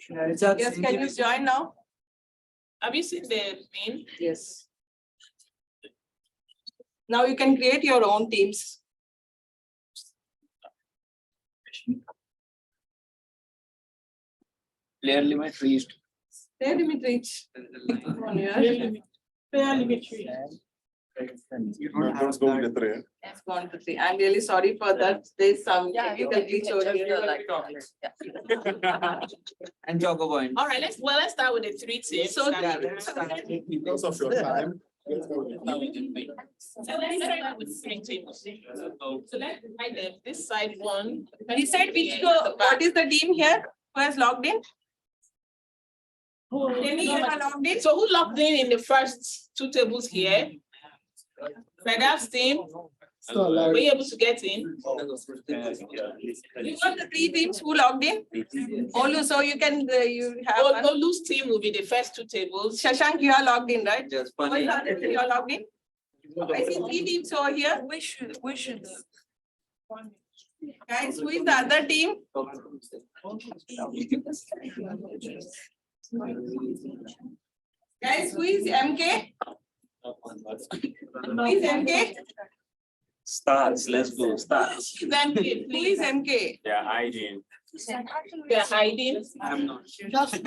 Yes, can you join now? Have you seen the pin? Yes. Now you can create your own teams. Layer limit reached. There, Dimitri. On your- You No, don't have don't go that. with the three. It's gone to 3. I'm really sorry for that. There's some technical glitch over here. And Choco point. All right, let's start with the 3 teams. So Because of your time. Let's go with the So let's start with 3 teams. So let's divide them. This side 1. decide which what is the team here? Who has logged in? Any you have logged in? So who logged in the first 2 tables here? Fred's team, were you able to get in? You got the 3 teams who logged in? Olu, so you can, you have. one. Olu's team will be the first 2 tables. Shashank, you are logged in, right? Just What funny. is the other thing you are logged in? I see 3 teams over here. We should. Guys, who is the other team? Guys, who is MK? Who is MK? Stars, let's go, stars. Who's MK, Who please? is MK? They're hiding. They're hiding. I'm not. Let's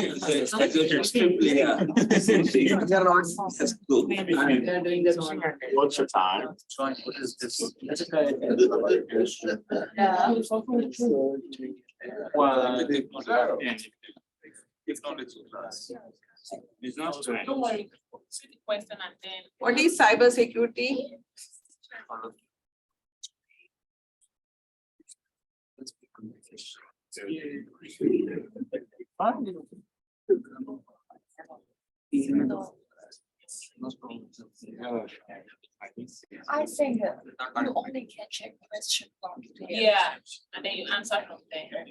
go. What's your time? What is this? It's only 2 class. It's not 20. Don't worry. See the question and then. What is cyber security? I think you only can check question. Yeah, and then you answer from there.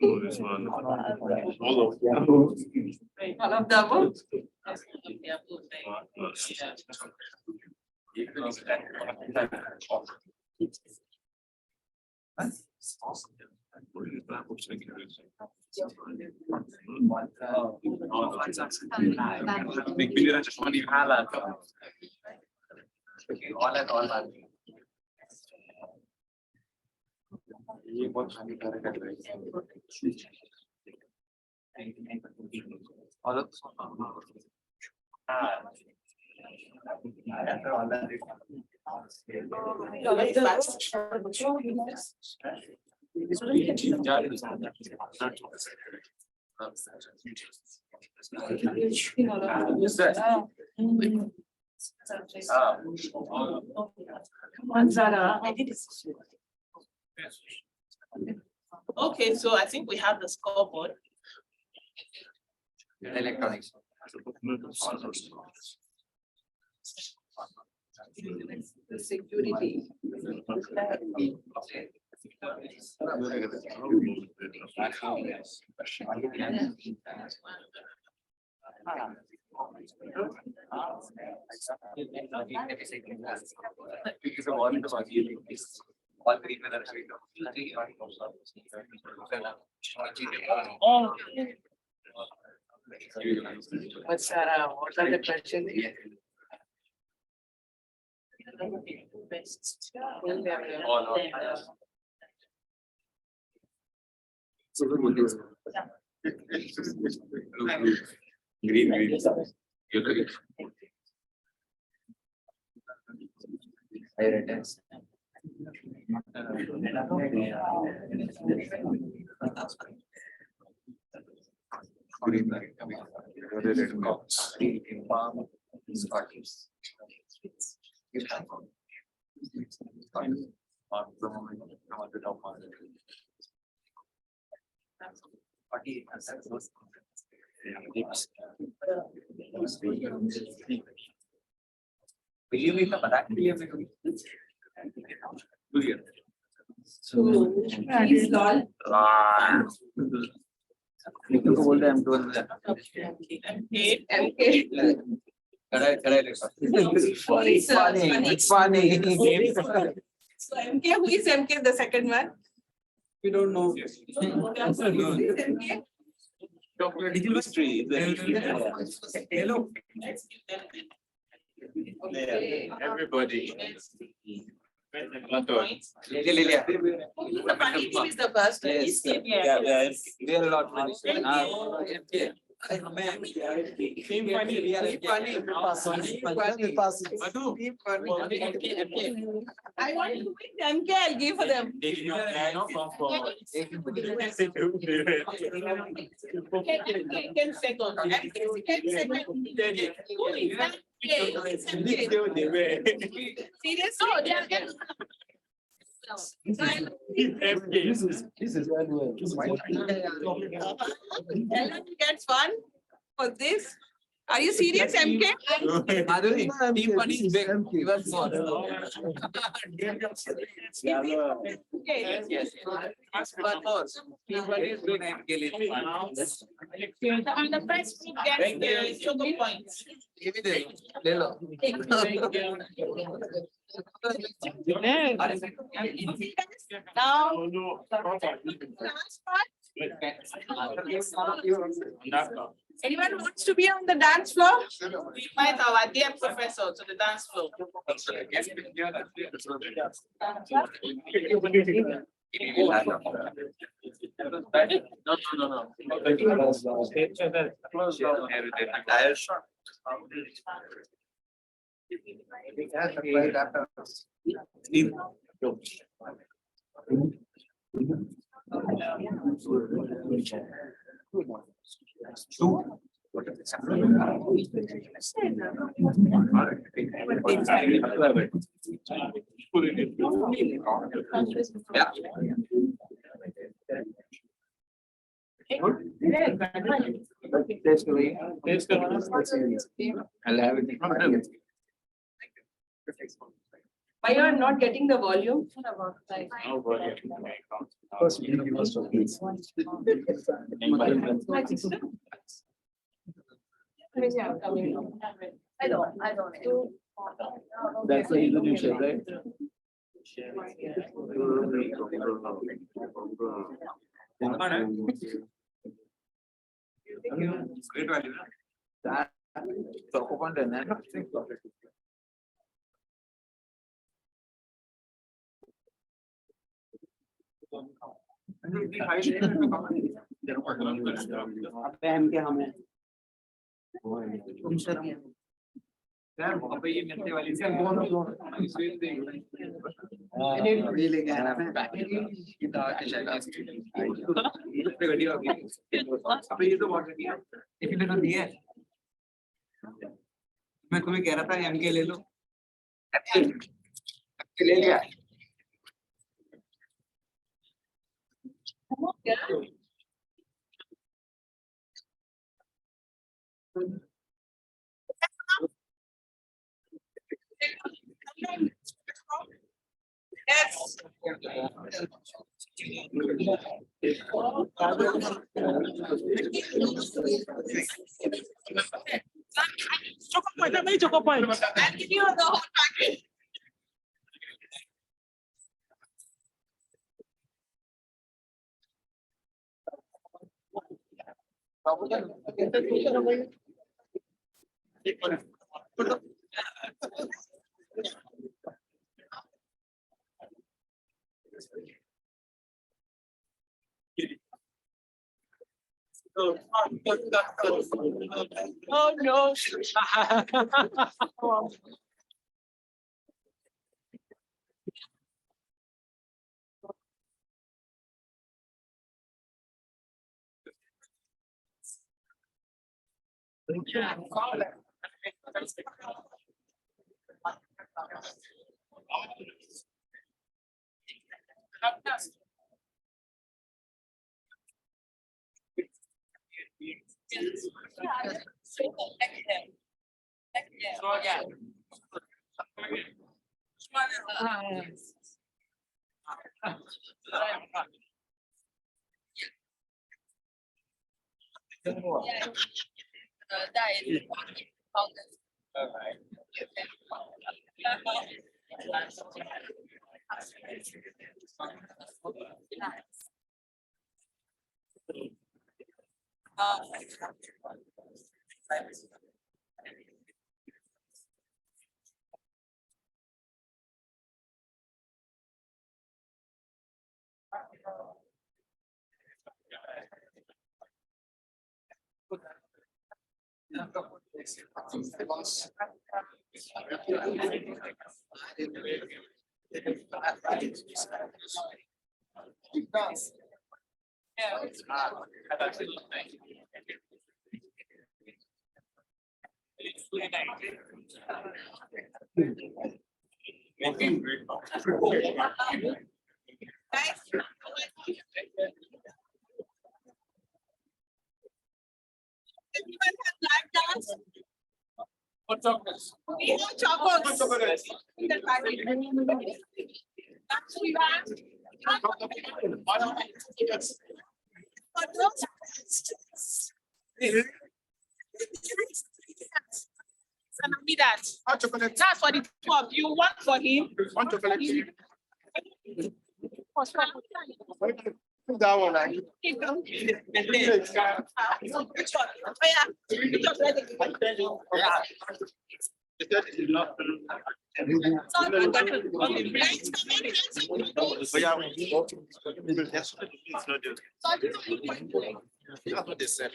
Oh, this one. All of them. All of the above? Okay, so I think we have the scoreboard. Electronics. The security. What's that, what are the questions? Green. Please, Lord. MK. It's funny. So MK, who is MK, the second one? We don't know. Who is MK? Hello. Okay. Everybody. Points. The funny team is the first. We are a lot funny. MK. I want to win MK, I'll give for them. Ten seconds. Who is that? Serious? No, they are getting. This is very well. Ellen gets one for this. Are you serious, MK? Madhuri, team funny is big. You are small. Yes. One more. Team funny is good. And the first group gets choco points. Give me the Lelo. Now, No. last part. Anyone wants to be on the dance floor? We invite our dear professor to the dance floor. No. Why you are not getting the volume? I don't. That's the Indonesia, right? That. मैं तुम्हें कह रहा था MK ले लो ले लिया Yes. Choco point, how many choco points? I'll give you the whole package. Oh, no. What's up? We have chocolates. In the package. That's we have. For those questions. Be that. That's for the two of you. One for him. One chocolate. That one, Which one? Oh, yeah. Just ready. That's what they said.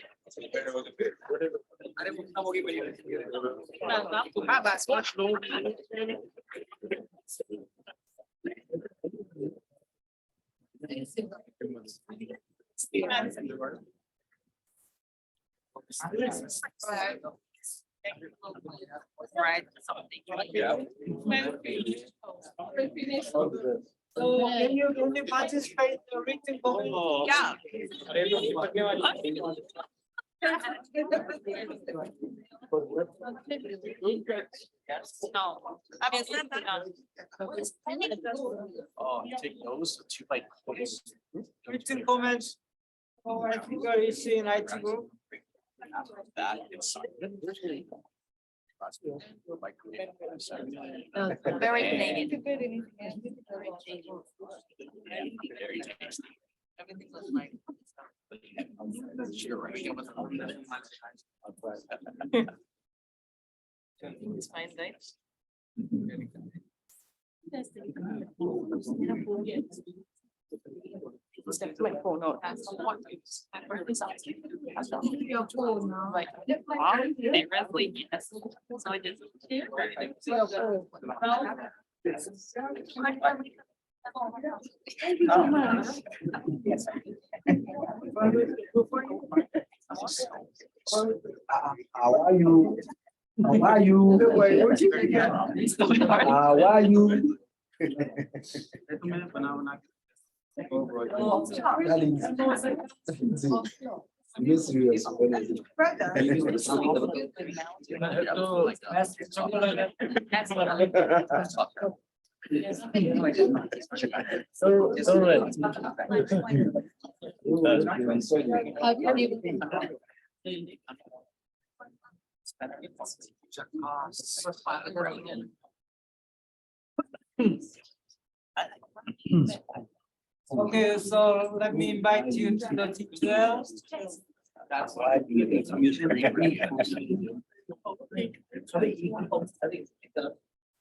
Right, something. So can you participate in the written comment? Yeah. No. I mean, Oh, you take those two by close. Written comments for ethical issue in IT group. That is. very negative. Very tasty. Everything was like. It's fine, thanks. My phone out. Your phone now. Like, they really, yes. So I just. Thank you so much. How are you? How are you? How are you? Be serious. Okay, so let me invite you to the T12. That's why we need to use.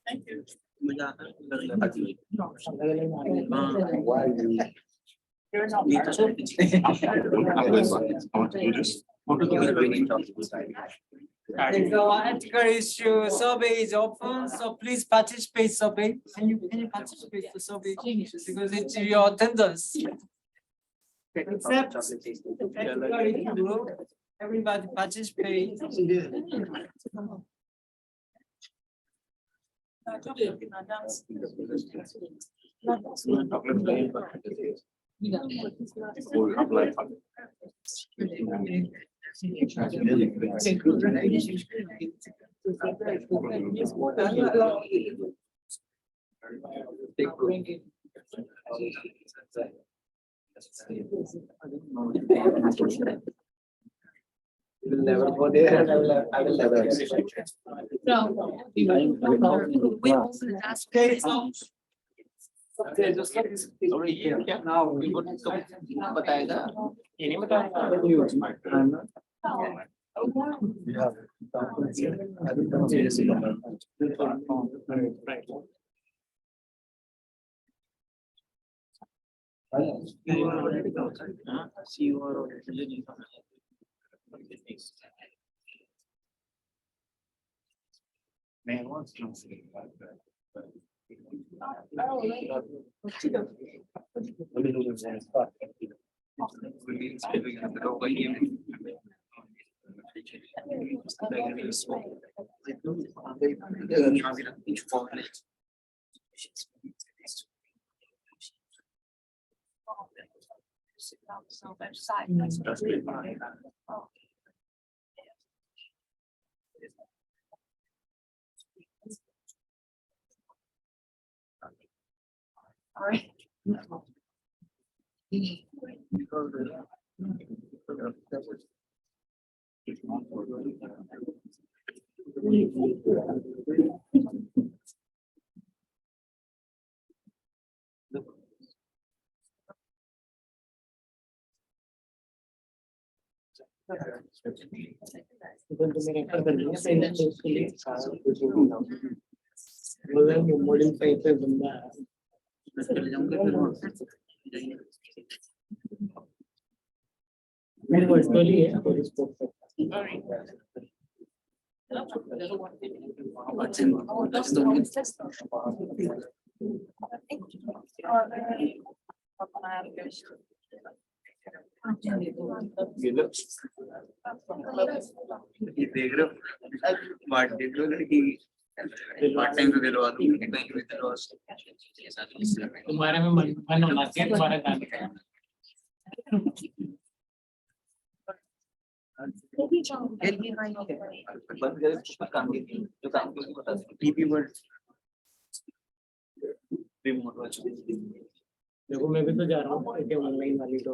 Thank you. Why you? The ethical issue survey is open, so please participate survey. Can you participate the survey? Because it's your attendance. Except ethical issue group, everybody participate. Will never go there and I will never. Okay, so. Okay, just now we go to. तुम्हारे में मन होना चाहिए तुम्हारे जाने का। देखो मैं भी तो जा रहा हूँ ऑनलाइन वाली तो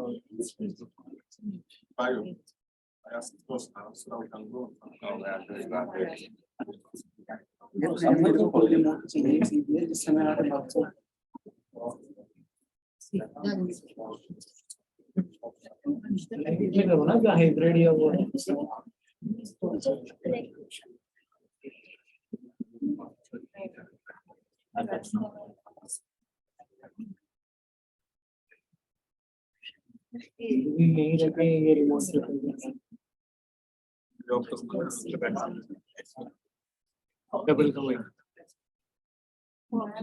ना क्या हाइब्रिड या वो है। यही रखे ये रिमोट डबल कवर हाँ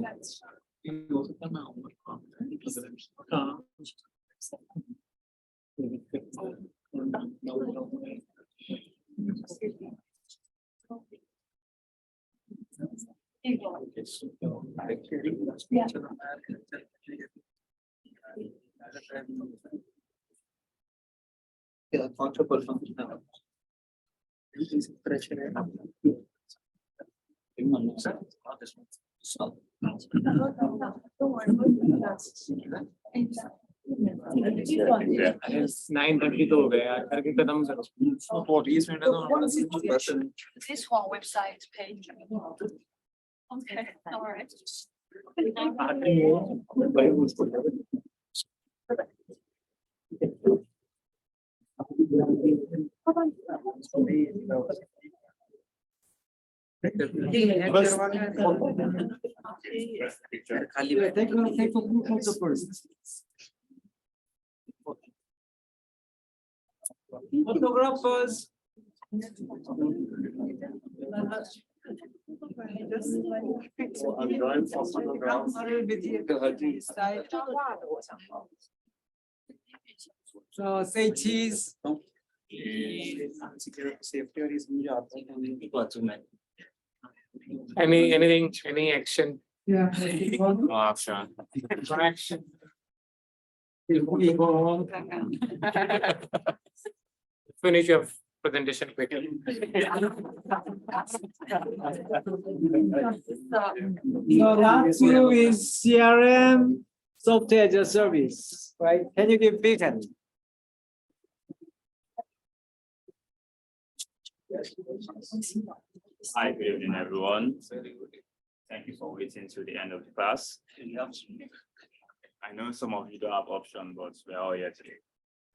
It's 9:30 तो हो गया यार करके खत्म करो 20 minute This one website page. Okay, all right. Photographers. So say cheese. Any action Yeah. no action Action. finish your presentation quickly. So last few is CRM software as a service, right? Can you give vision? Hi, good evening, everyone. Thank you for waiting till the end of the class. I know some of you don't have option, but we're all here today.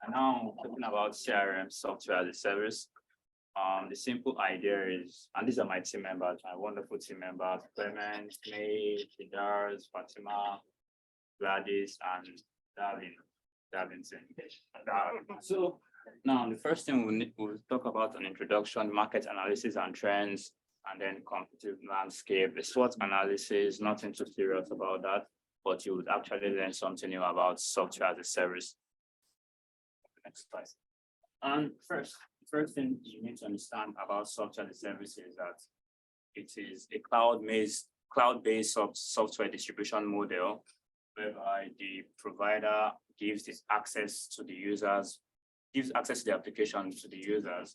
And now talking about CRM software as a service. The simple idea is, and these are my team members, my wonderful team members, Clement, May, Fidars, Fatima, Gladys, and Darlington. So now the first thing we'll talk about an introduction, market analysis and trends, and then competitive landscape, the SWOT analysis, nothing too serious about that, but you would actually learn something new about software as a service. Next slide. And first thing you need to understand about software as a service is that it is a cloud-based software distribution model whereby the provider gives this access to the users, gives access to the application to the users,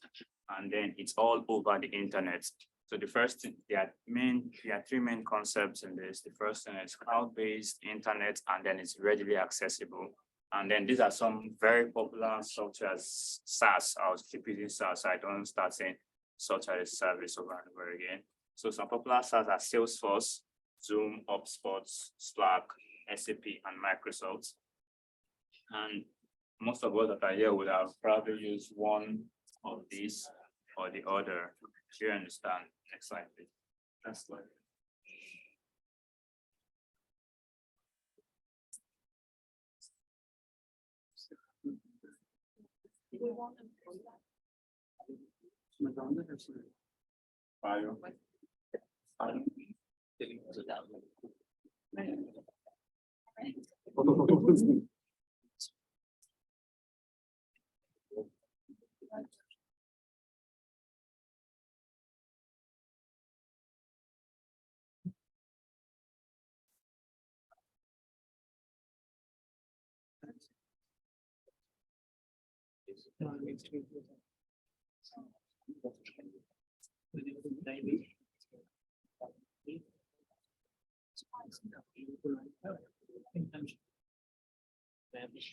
and then it's all over the internet. So the first thing, there are three main concepts in this. The first thing is cloud-based internet, and then it's readily accessible. And then these are some very popular software as SaaS. I was keep using SaaS, so I don't start saying software as service over and over again. So some popular SaaS are Salesforce, Zoom, HubSpot, Slack, SAP, and Microsoft. And most of us that are here would have probably used one of these or the other. Do you understand? Next slide, please. Next slide.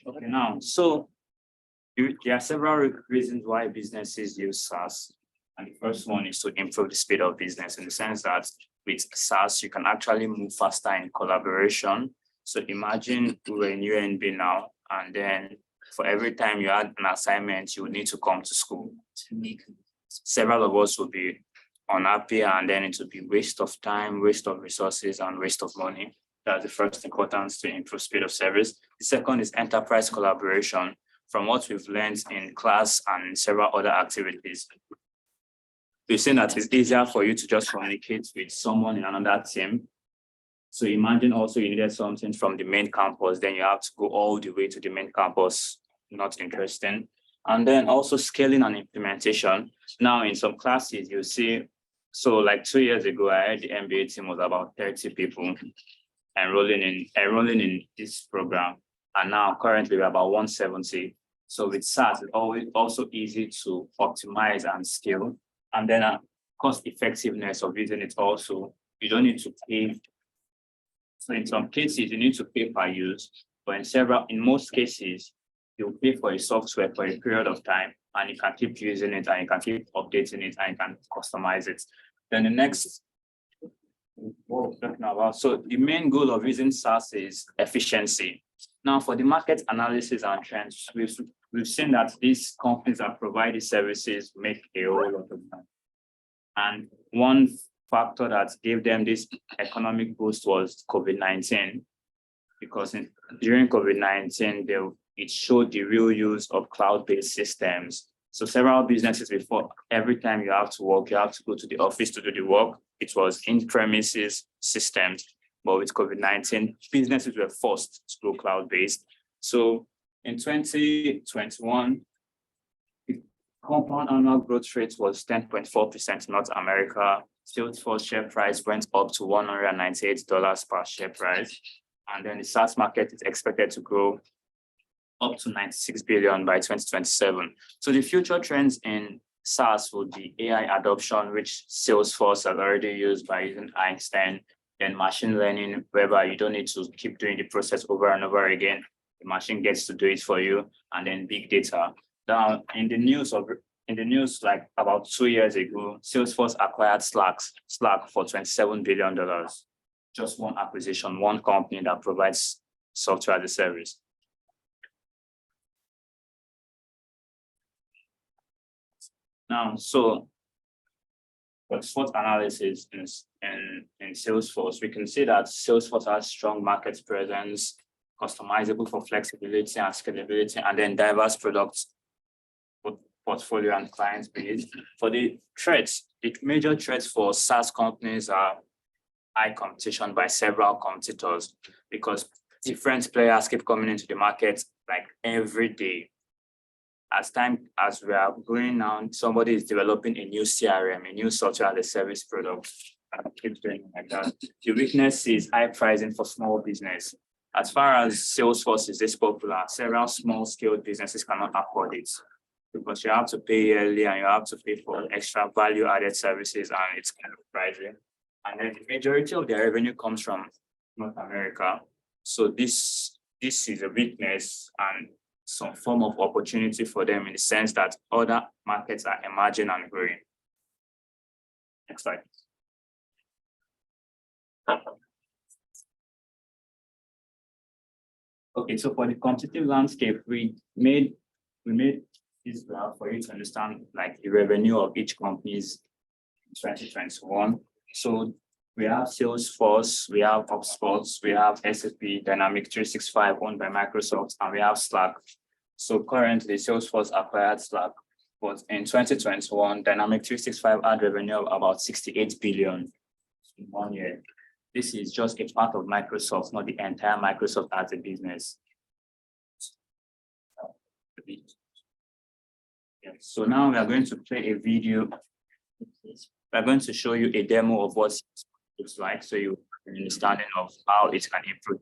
Okay, now, so there are several reasons why businesses use SaaS. And the first one is to improve the speed of business in the sense that with SaaS, you can actually move faster in collaboration. So imagine we're in UNB now, and then for every time you had an assignment, you would need to come to school. Several of us will be unhappy, and then it would be waste of time, waste of resources, and waste of money. That's the first importance to improve speed of service. The second is enterprise collaboration. From what we've learned in class and several other activities, we've seen that it's easier for you to just communicate with someone in another team. So imagine also you needed something from the main campus, then you have to go all the way to the main campus. Not interesting. And then also scaling and implementation. Now in some classes, you see, so like 2 years ago, I heard the MBA team was about 30 people enrolling in this program. And now currently we're about 170. So with SaaS, it's always also easy to optimize and scale. And then cost effectiveness of using it also, you don't need to pay. So in some cases, you need to pay per use, but in most cases, you'll pay for a software for a period of time, and you can keep using it, and you can keep updating it, and you can customize it. Then the next, what we're talking about, so the main goal of using SaaS is efficiency. Now, for the market analysis and trends, we've seen that these companies that provide these services make a whole lot of money. And one factor that gave them this economic boost was COVID-19, because during COVID-19, it showed the real use of cloud-based systems. So several businesses before, every time you have to work, you have to go to the office to do the work. It was in-premises systems. But with COVID-19, businesses were forced to go cloud-based. So in 2021, the compound annual growth rate was 10.4% in North America. Salesforce share price went up to $198 per share price. And then the SaaS market is expected to grow up to 96 billion by 2027. So the future trends in SaaS will be AI adoption, which Salesforce has already used by using Einstein, then machine learning, whereby you don't need to keep doing the process over and over again. The machine gets to do it for you, and then big data. Now, in the news, like about 2 years ago, Salesforce acquired Slack for $27 billion. Just one acquisition, one company that provides software as a service. Now, so for SWOT analysis in Salesforce, we can see that Salesforce has strong market presence, customizable for flexibility and scalability, and then diverse products portfolio and client base. For the threats, the major threats for SaaS companies are high competition by several competitors, because different players keep coming into the market like every day. As we are going now, somebody is developing a new CRM, a new software as a service product, and it keeps going like that. The weakness is high pricing for small business. As far as Salesforce is this popular, several small scale businesses cannot afford it, because you have to pay yearly and you have to pay for extra value added services, and it's kind of pricey. And then the majority of their revenue comes from North America. So this is a weakness and some form of opportunity for them, in the sense that other markets are emerging and growing. Next slide. Okay, so for the competitive landscape, we made this graph for you to understand like the revenue of each company's in 2021. So we have Salesforce, we have HubSpot, we have SAP, Dynamics 365 owned by Microsoft, and we have Slack. So currently Salesforce acquired Slack, but in 2021, Dynamics 365 had revenue of about 68 billion in 1 year. This is just a part of Microsoft, not the entire Microsoft as a business. Yeah. So now we are going to play a video. We're going to show you a demo of what it looks like, so you have an understanding of how it can improve.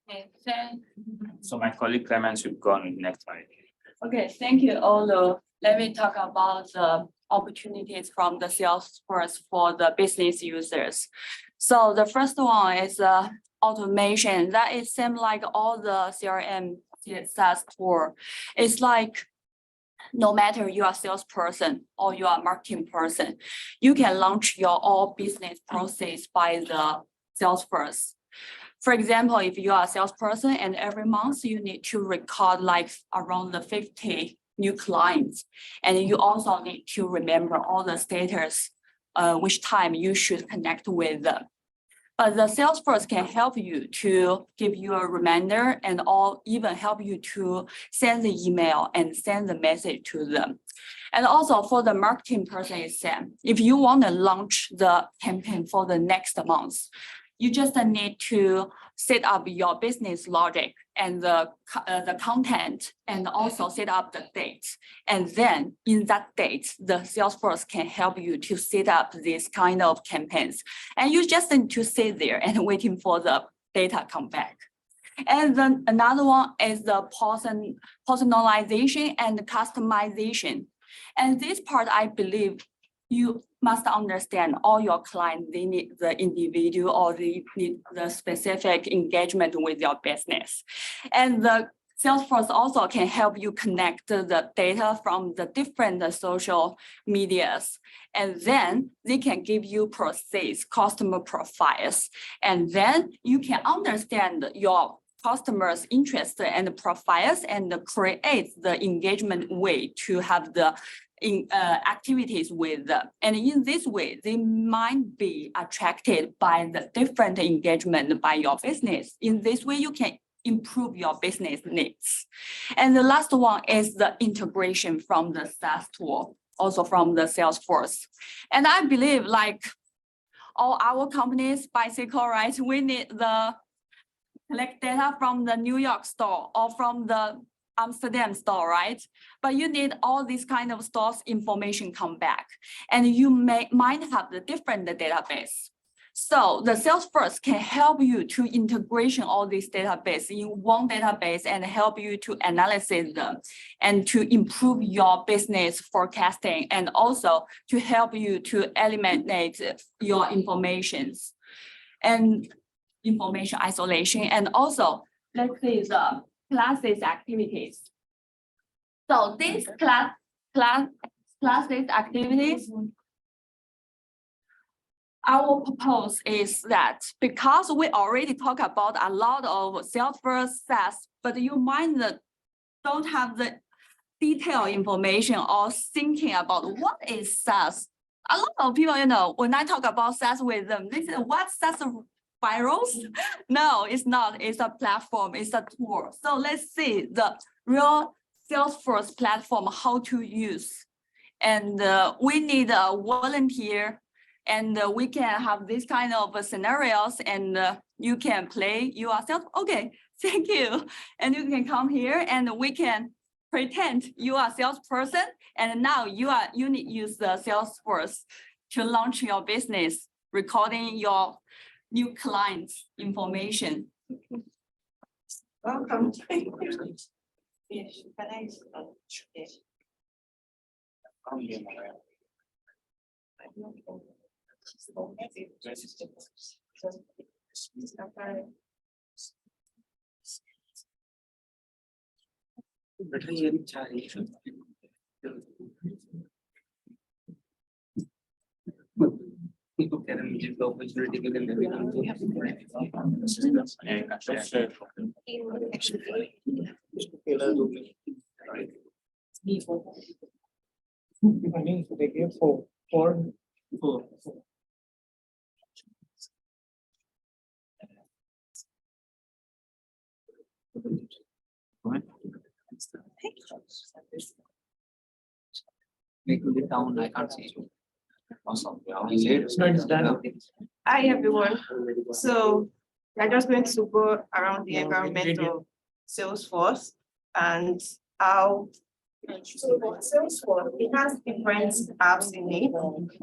Okay, So my colleague Clemens will go on next slide. okay, thank you, Olu. Let me talk about the opportunities from the Salesforce for the business users. So the first one is automation. That is same like all the CRM SaaS tool. It's like no matter you are a salesperson or you are a marketing person, you can launch your all business process by the Salesforce. For example, if you are a salesperson and every month you need to record like around the 50 new clients, and you also need to remember all the status, which time you should connect with them. But the Salesforce can help you to give you a reminder and or even help you to send the email and send the message to them. And also for the marketing person itself, if you want to launch the campaign for the next month, you just need to set up your business logic and the content and also set up the date. And then in that date, the Salesforce can help you to set up this kind of campaigns. And you just need to sit there and waiting for the data come back. And then another one is the personalization and customization. And this part, I believe you must understand all your clients, they need the individual or they need the specific engagement with your business. And the Salesforce also can help you connect the data from the different social medias. And then they can give you process, customer profiles. And then you can understand your customers' interests and profiles and create the engagement way to have the activities with them. And in this way, they might be attracted by the different engagement by your business. In this way, you can improve your business needs. And the last one is the integration from the SaaS tool, also from the Salesforce. And I believe like all our companies, Bicycle, right? We need the collect data from the New York store or from the Amsterdam store, right? But you need all these kind of stores information come back, and you might have the different database. So the Salesforce can help you to integration all these database in one database and help you to analyze them and to improve your business forecasting and also to help you to eliminate your informations and information isolation. And also, let's say the classes activities. So these classes activities, our purpose is that because we already talk about a lot of Salesforce SaaS, but you might don't have the detailed information or thinking about what is SaaS. A lot of people, when I talk about SaaS with them, they say, what SaaS virals? No, it's not. It's a platform. It's a tool. So let's see the real Salesforce platform, how to use. And we need a volunteer, and we can have this kind of scenarios, and you can play yourself. Okay, thank you. And you can come here, and we can pretend you are a salesperson, and now you need to use the Salesforce to launch your business, recording your new clients' information. Welcome. Down, I can't see you. Hi, everyone. So we're just going to go around the environment of Salesforce and how. So for Salesforce, it has different apps in it.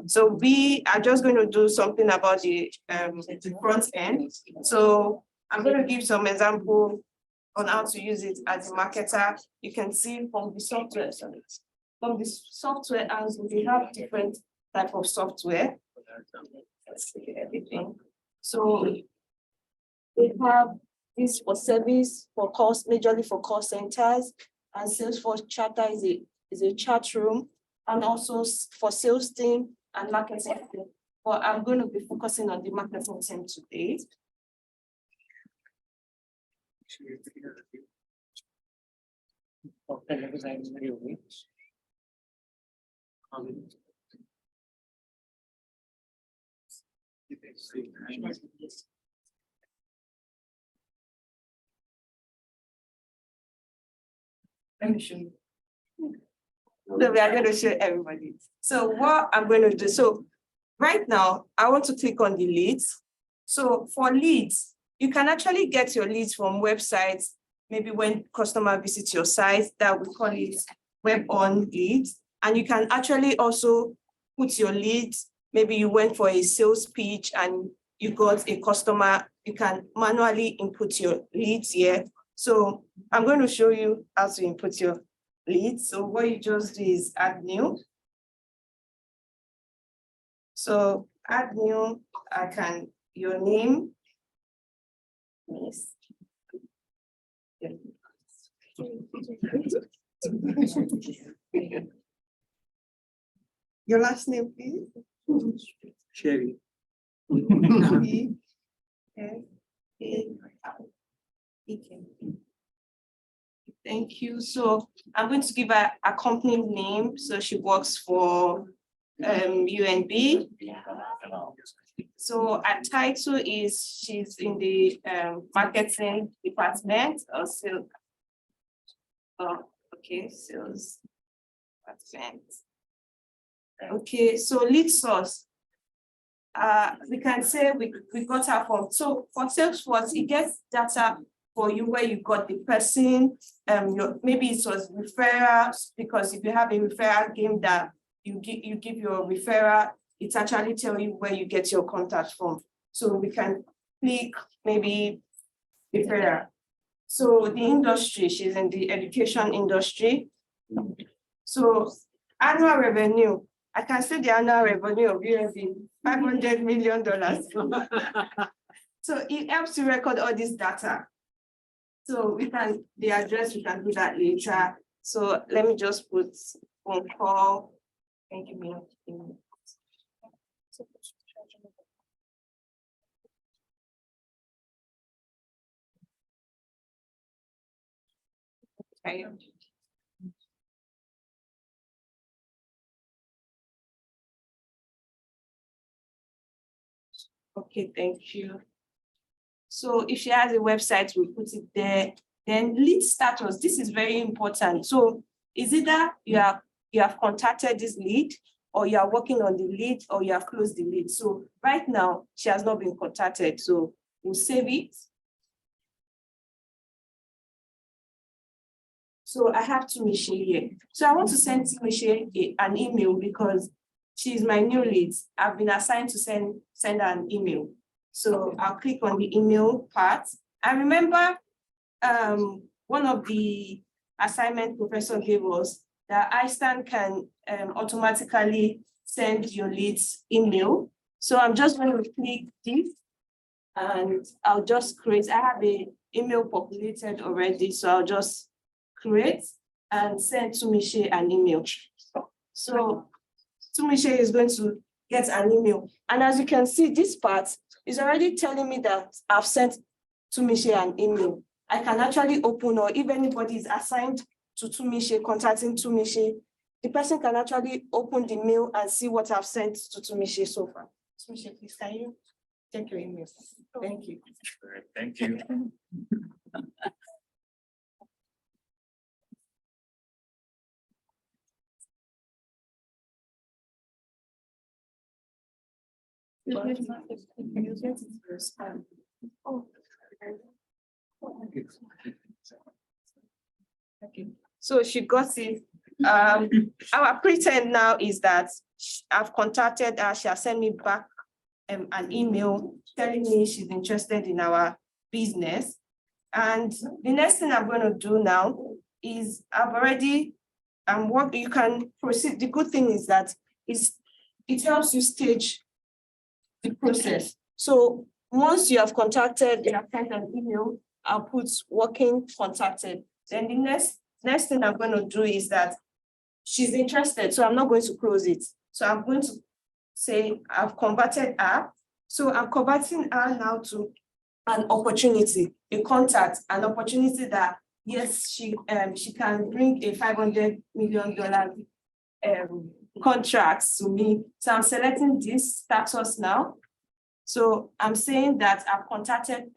So we are just going to do something about the front end. So I'm going to give some example on how to use it as a marketer. You can see from the software, from the software as we have different type of software. Let's look at everything. So we have this for service, for cost, majorly for call centers, and Salesforce Chatter is a chat room, and also for sales team and marketing team. But I'm going to be focusing on the marketing team today. Let me show you. So we are going to show everybody. So what I'm going to do, so right now, I want to click on the leads. So for leads, you can actually get your leads from websites. Maybe when customer visits your site, that we call it web on leads. And you can actually also put your leads. Maybe you went for a sales pitch and you got a customer, you can manually input your leads here. So I'm going to show you how to input your leads. So what you just do is add new. So add new, your name. Yes. Your last name, please. Sherry. Thank you. So I'm going to give her a company name. So she works for UNB. So her title is she's in the marketing department or sales. Oh, okay, sales department. Okay, so lead source. We can say we got her from, so for Salesforce, it gets data for you where you got the person, maybe it was referrals, because if you have a referral game that you give your referral, it actually tell you where you get your contact from. So we can click maybe referral. So the industry, she's in the education industry. So annual revenue, I can say the annual revenue of UNB, $500 million. So it helps to record all this data. So the address, we can do that later. So let me just put phone call. Thank you. Okay. Okay, thank you. So if she has a website, we'll put it there. Then lead status, this is very important. So is it that you have contacted this lead, or you are working on the lead, or you have closed the lead? So right now, she has not been contacted. So we'll save it. So I have Tumiche here. So I want to send Tumiche an email because she's my new lead. I've been assigned to send her an email. So I'll click on the email part. I remember one of the assignment professor gave us that iStan can automatically send your leads email. So I'm just going to click this and I'll just create, I have an email populated already. So I'll just create and send Tumiche an email. So Tumiche is going to get an email. And as you can see, this part is already telling me that I've sent Tumiche an email. I can actually open, or if anybody is assigned to Tumiche, contacting Tumiche, the person can actually open the mail and see what I've sent to Tumiche so far. Tumiche, please, can you check your email? Thank you. Thank you. Okay, so she got it. Our pretend now is that I've contacted her. She has sent me back an email telling me she's interested in our business. And the next thing I'm going to do now is what you can proceed. The good thing is that it helps you stage the process. So once you have contacted, you have sent an email, I'll put working contacted. Then the next thing I'm going to do is that she's interested, so I'm not going to close it. So I'm going to say I've converted her. So I'm converting her now to an opportunity, a contact, an opportunity that yes, she can bring a $500 million contracts to me. So I'm selecting this status now. So I'm saying that I've contacted,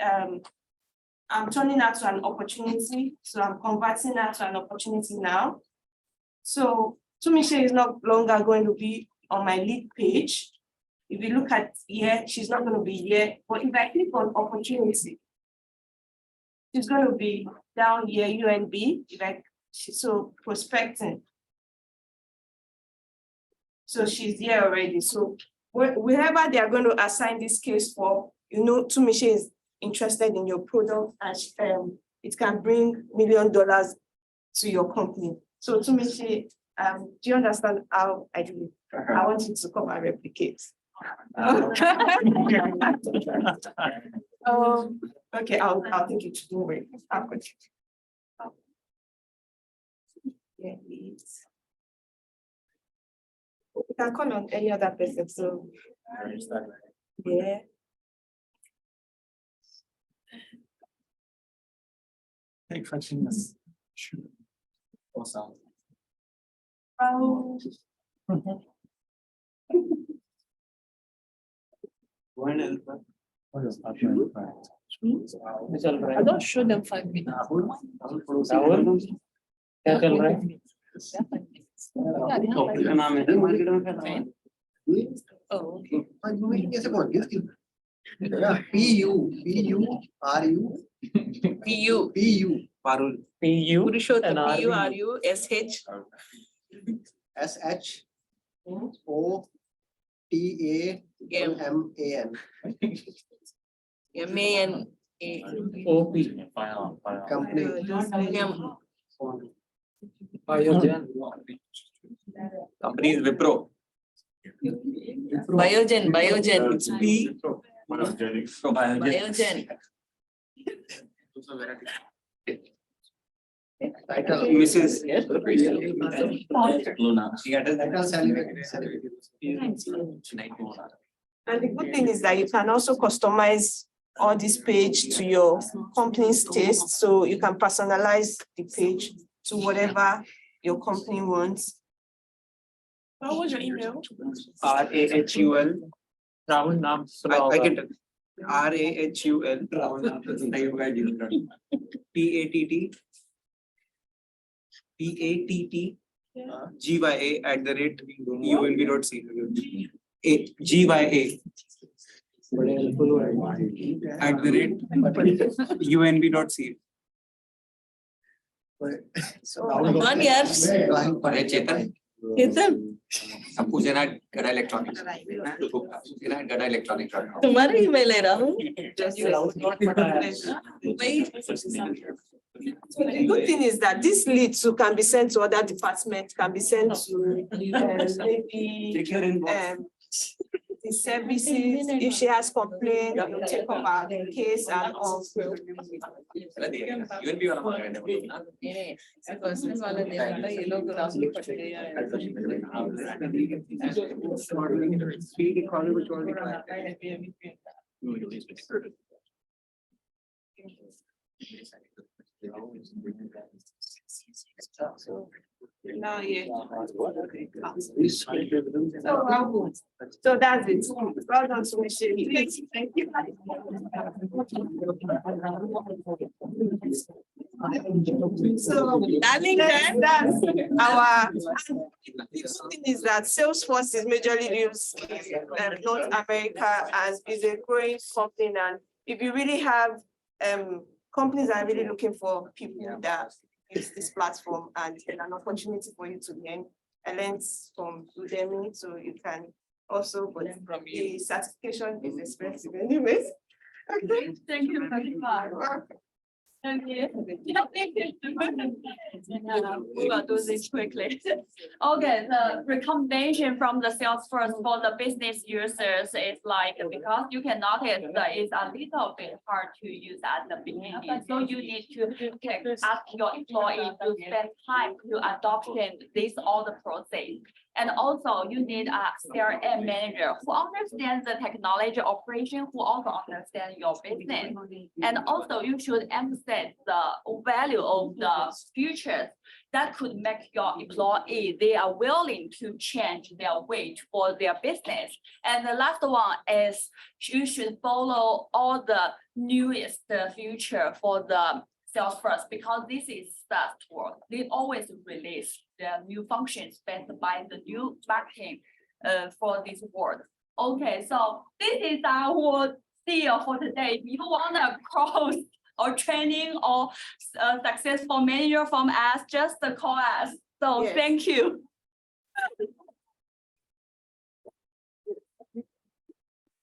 I'm turning that to an opportunity. So I'm converting that to an opportunity now. So Tumishe is no longer going to be on my lead page. If you look at here, she's not going to be here. But if I click on opportunity, she's going to be down here, UNB, so prospecting. So she's here already. So wherever they are going to assign this case for, Tumishe is interested in your product and it can bring $1 million to your company. So Tumishe, do you understand how I do it? I want you to come and replicate. Okay, I'll take it to do it. Yeah, please. You can call on any other person, so. Yeah. Take questions. Sure. Awesome. I don't show them 5 minutes. Oh, okay. PU. Purushottam, PURUSH. MAN. Company is Wipro. Biogen. It's P. Biogen. Mrs. And the good thing is that you can also customize all this page to your company's taste. So you can personalize the page to whatever your company wants. What was your email? RAHUL. Rahul Naam. I get it. RAHUL. PATT GYA@UNB.ca. GYA @UNB.ca. One year. Chetan, अब पूछे ना गड़ा electronics गड़ा electronics तुम्हारा email है Rahul. So the good thing is that this lead too can be sent to other departments, can be sent to maybe the services. If she has complained, you take over the case and all. UNB वाला मांग रहे हैं Personal वाला देना ये लोग राहुल पकड़ गए Now, yeah. So that's it. Well done to Michelle. Thank you. So darling, that's our the thing is that Salesforce is majorly used in North America and is a growing something. And if you really have companies are really looking for people that use this platform and an opportunity for you to learn. I learned from Udemy, so you can also, but the certification is expensive anyways. Thank you very much. Okay. We will do this quickly. Okay, the recommendation from the Salesforce for the business users is like, because you can notice that it's a little bit hard to use at the beginning. So you need to ask your employee to spend time to adoption this all the process. And also you need a CRM manager who understands the technology operation, who also understands your business. And also you should emphasize the value of the futures that could make your employee, they are willing to change their way for their business. And the last one is you should follow all the newest feature for the Salesforce, because this is fast work. They always release their new functions based by the new marketing for this world. Okay, so this is our deal for today. If you want a course or training or successful manager from us, just call us. So Yes. thank you.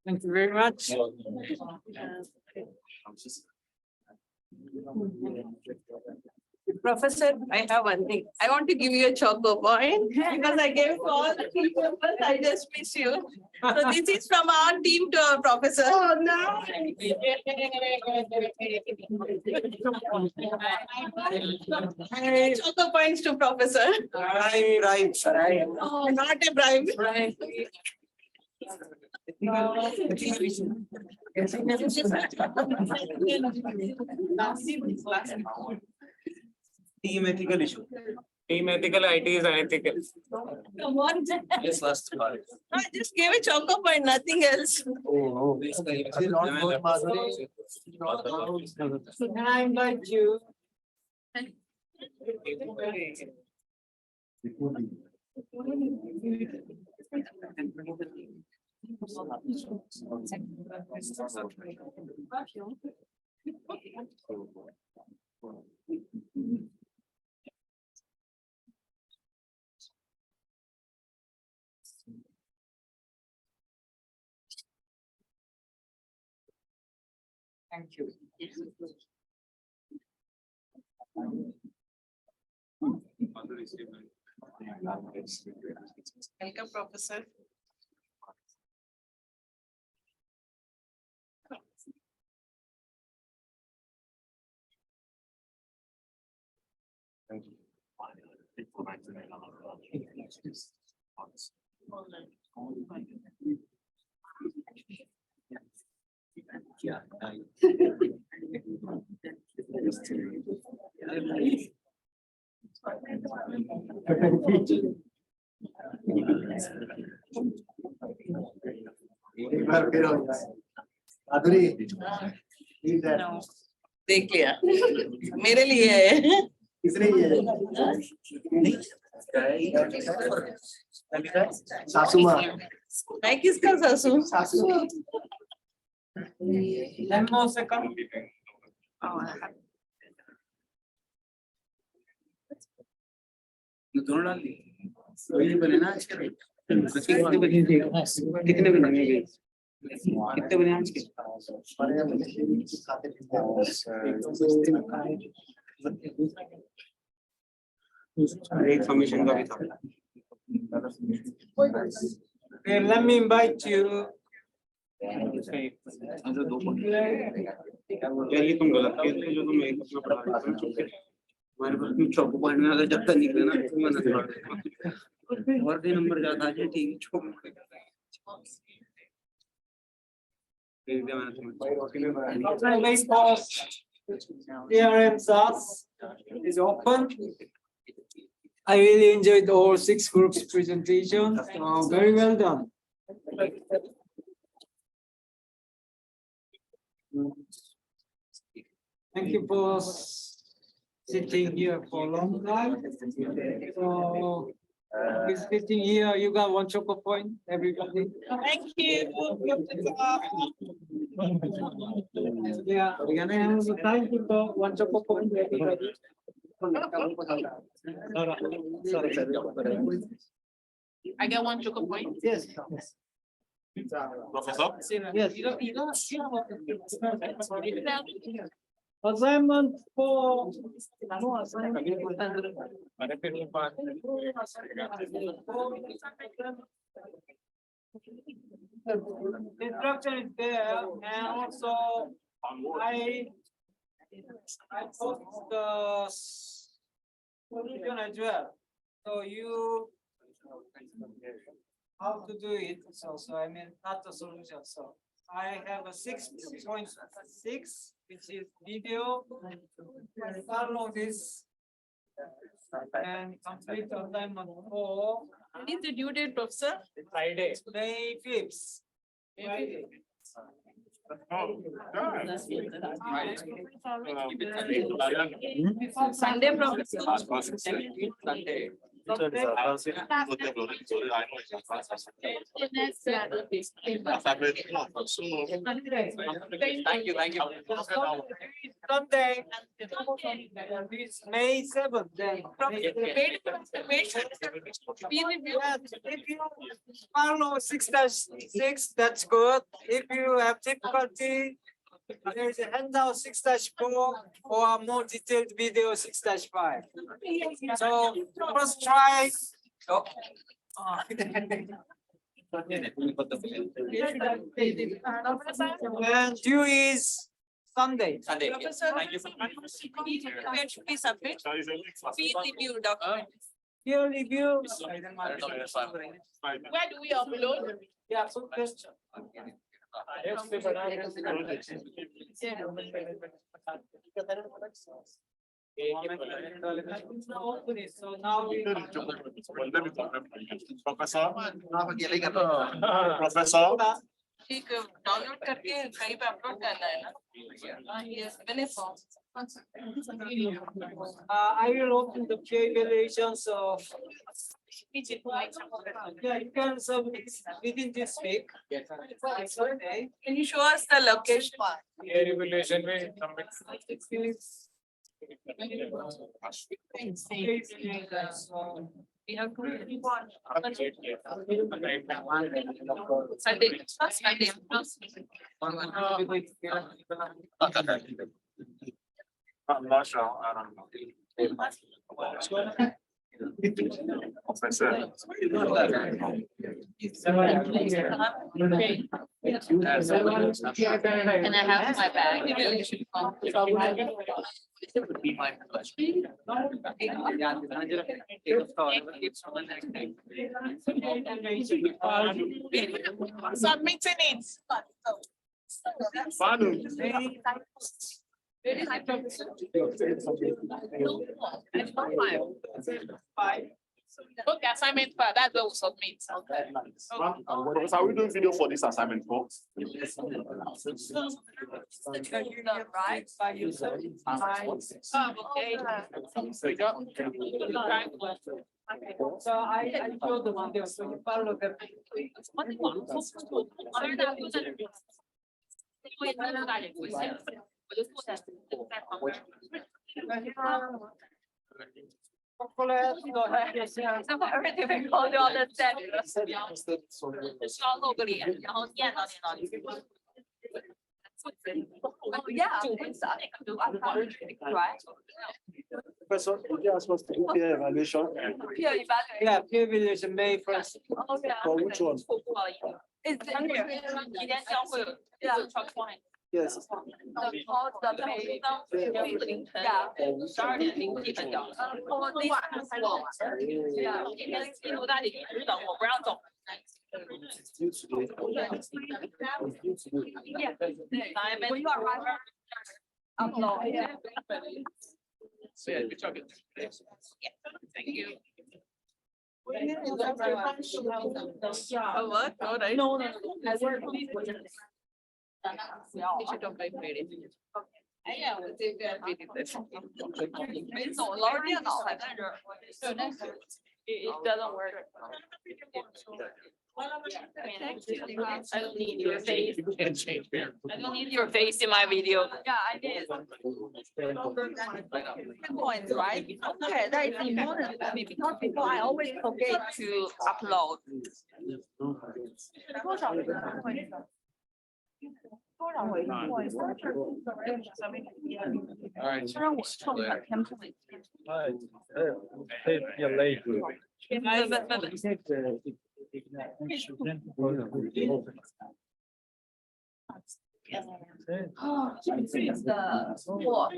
Thank you very much. Professor, I have one thing. I want to give you a choco point because I gave all the people, I just miss you. So this is from our team to our professor. Oh, no. Choco points to professor. Right. Oh, not a bribe. Team ethical issue. Team ethical, IT is unethical. Come on. Yes, last part. I just gave a choco point, nothing else. So can I invite you? Thank you. Welcome, professor. देख लिया मेरे लिए है मैं किसका सासू Lemon second. दोनों डाल दी वही बने ना आज के कितने बने कितने बने आज के एक कमीशन का भी था Okay, let me invite you. पहले तुम गलत किए थे जो तुम एक अपना पढ़ा रहे थे हमारे पास तुम चौको पॉइंट में अगर जब तक निकले ना तुम और भी नंबर ज्यादा है ठीक चौको Next course, CRM SaaS is open. I really enjoyed all 6 groups presentation. Very well done. Thank you for sitting here for a long time. So, sitting here, you got 1 choco point, everybody. Thank you. Yeah, we're gonna have the time to go 1 choco point, everybody. I get one choco point. Yes. Professor? Yes. Assignment for. Instruction is there and also I post the solution as well. So you how to do it. So I mean, not the solution. So I have a 6.6, which is video. Follow this and complete assignment 4. When is the due date, Professor? Friday. May 5th. Friday. Sunday, Professor. Thank you, thank you. Sunday. It's May 7th then. If you follow 6-6, that's good. If you have difficulty, there's a handout 6-4 or a more detailed video 6-5. So first try. Oh. And due is Sunday. Sunday. Professor, Thank you so much. where should we submit? Peer review document. Peer review. Where do we upload? Yeah, good question. So now we. Professor? Professor? ठीक download करके कहीं पे upload करना है ना yes मैंने form I will open the peer evaluations of. Yeah, you can submit within this week. Okay. can you show us the location Peer evaluation में submit. So, we have to report Sunday. Sunday I'm not sure. I don't know. Professor. and I have my bag Submitting it. very high professor Okay, assignment part, that's what we submit. Professor, are we doing video for this assignment, folks? right by yourself. okay So I showed the video, so you follow them. Very difficult to understand. 需要露个脸，然后念到电脑里。Oh, yeah, it's right? Professor, did you ask us to do peer evaluation? Peer evaluation. Yeah, peer evaluation May 1st. Oh, yeah. For which one? It's in here. 几天将会有 check point. Yes. The all the pay. Yeah. 12:07掉。Oh, this one. Yeah. 今天进入大理等我不让走。It's due today. It's due today. Yeah. When you are right. Upload. So, yeah, good job. Thank you. what all right No. I work. 你去准备哎呀，我这边比你的没走，老师电脑还在这儿。It doesn't work. I don't need your face. I don't need your face in my video. Yeah, I did. Points, right? Okay, that is important for me because before I always forget to upload. Oh, this is the floor.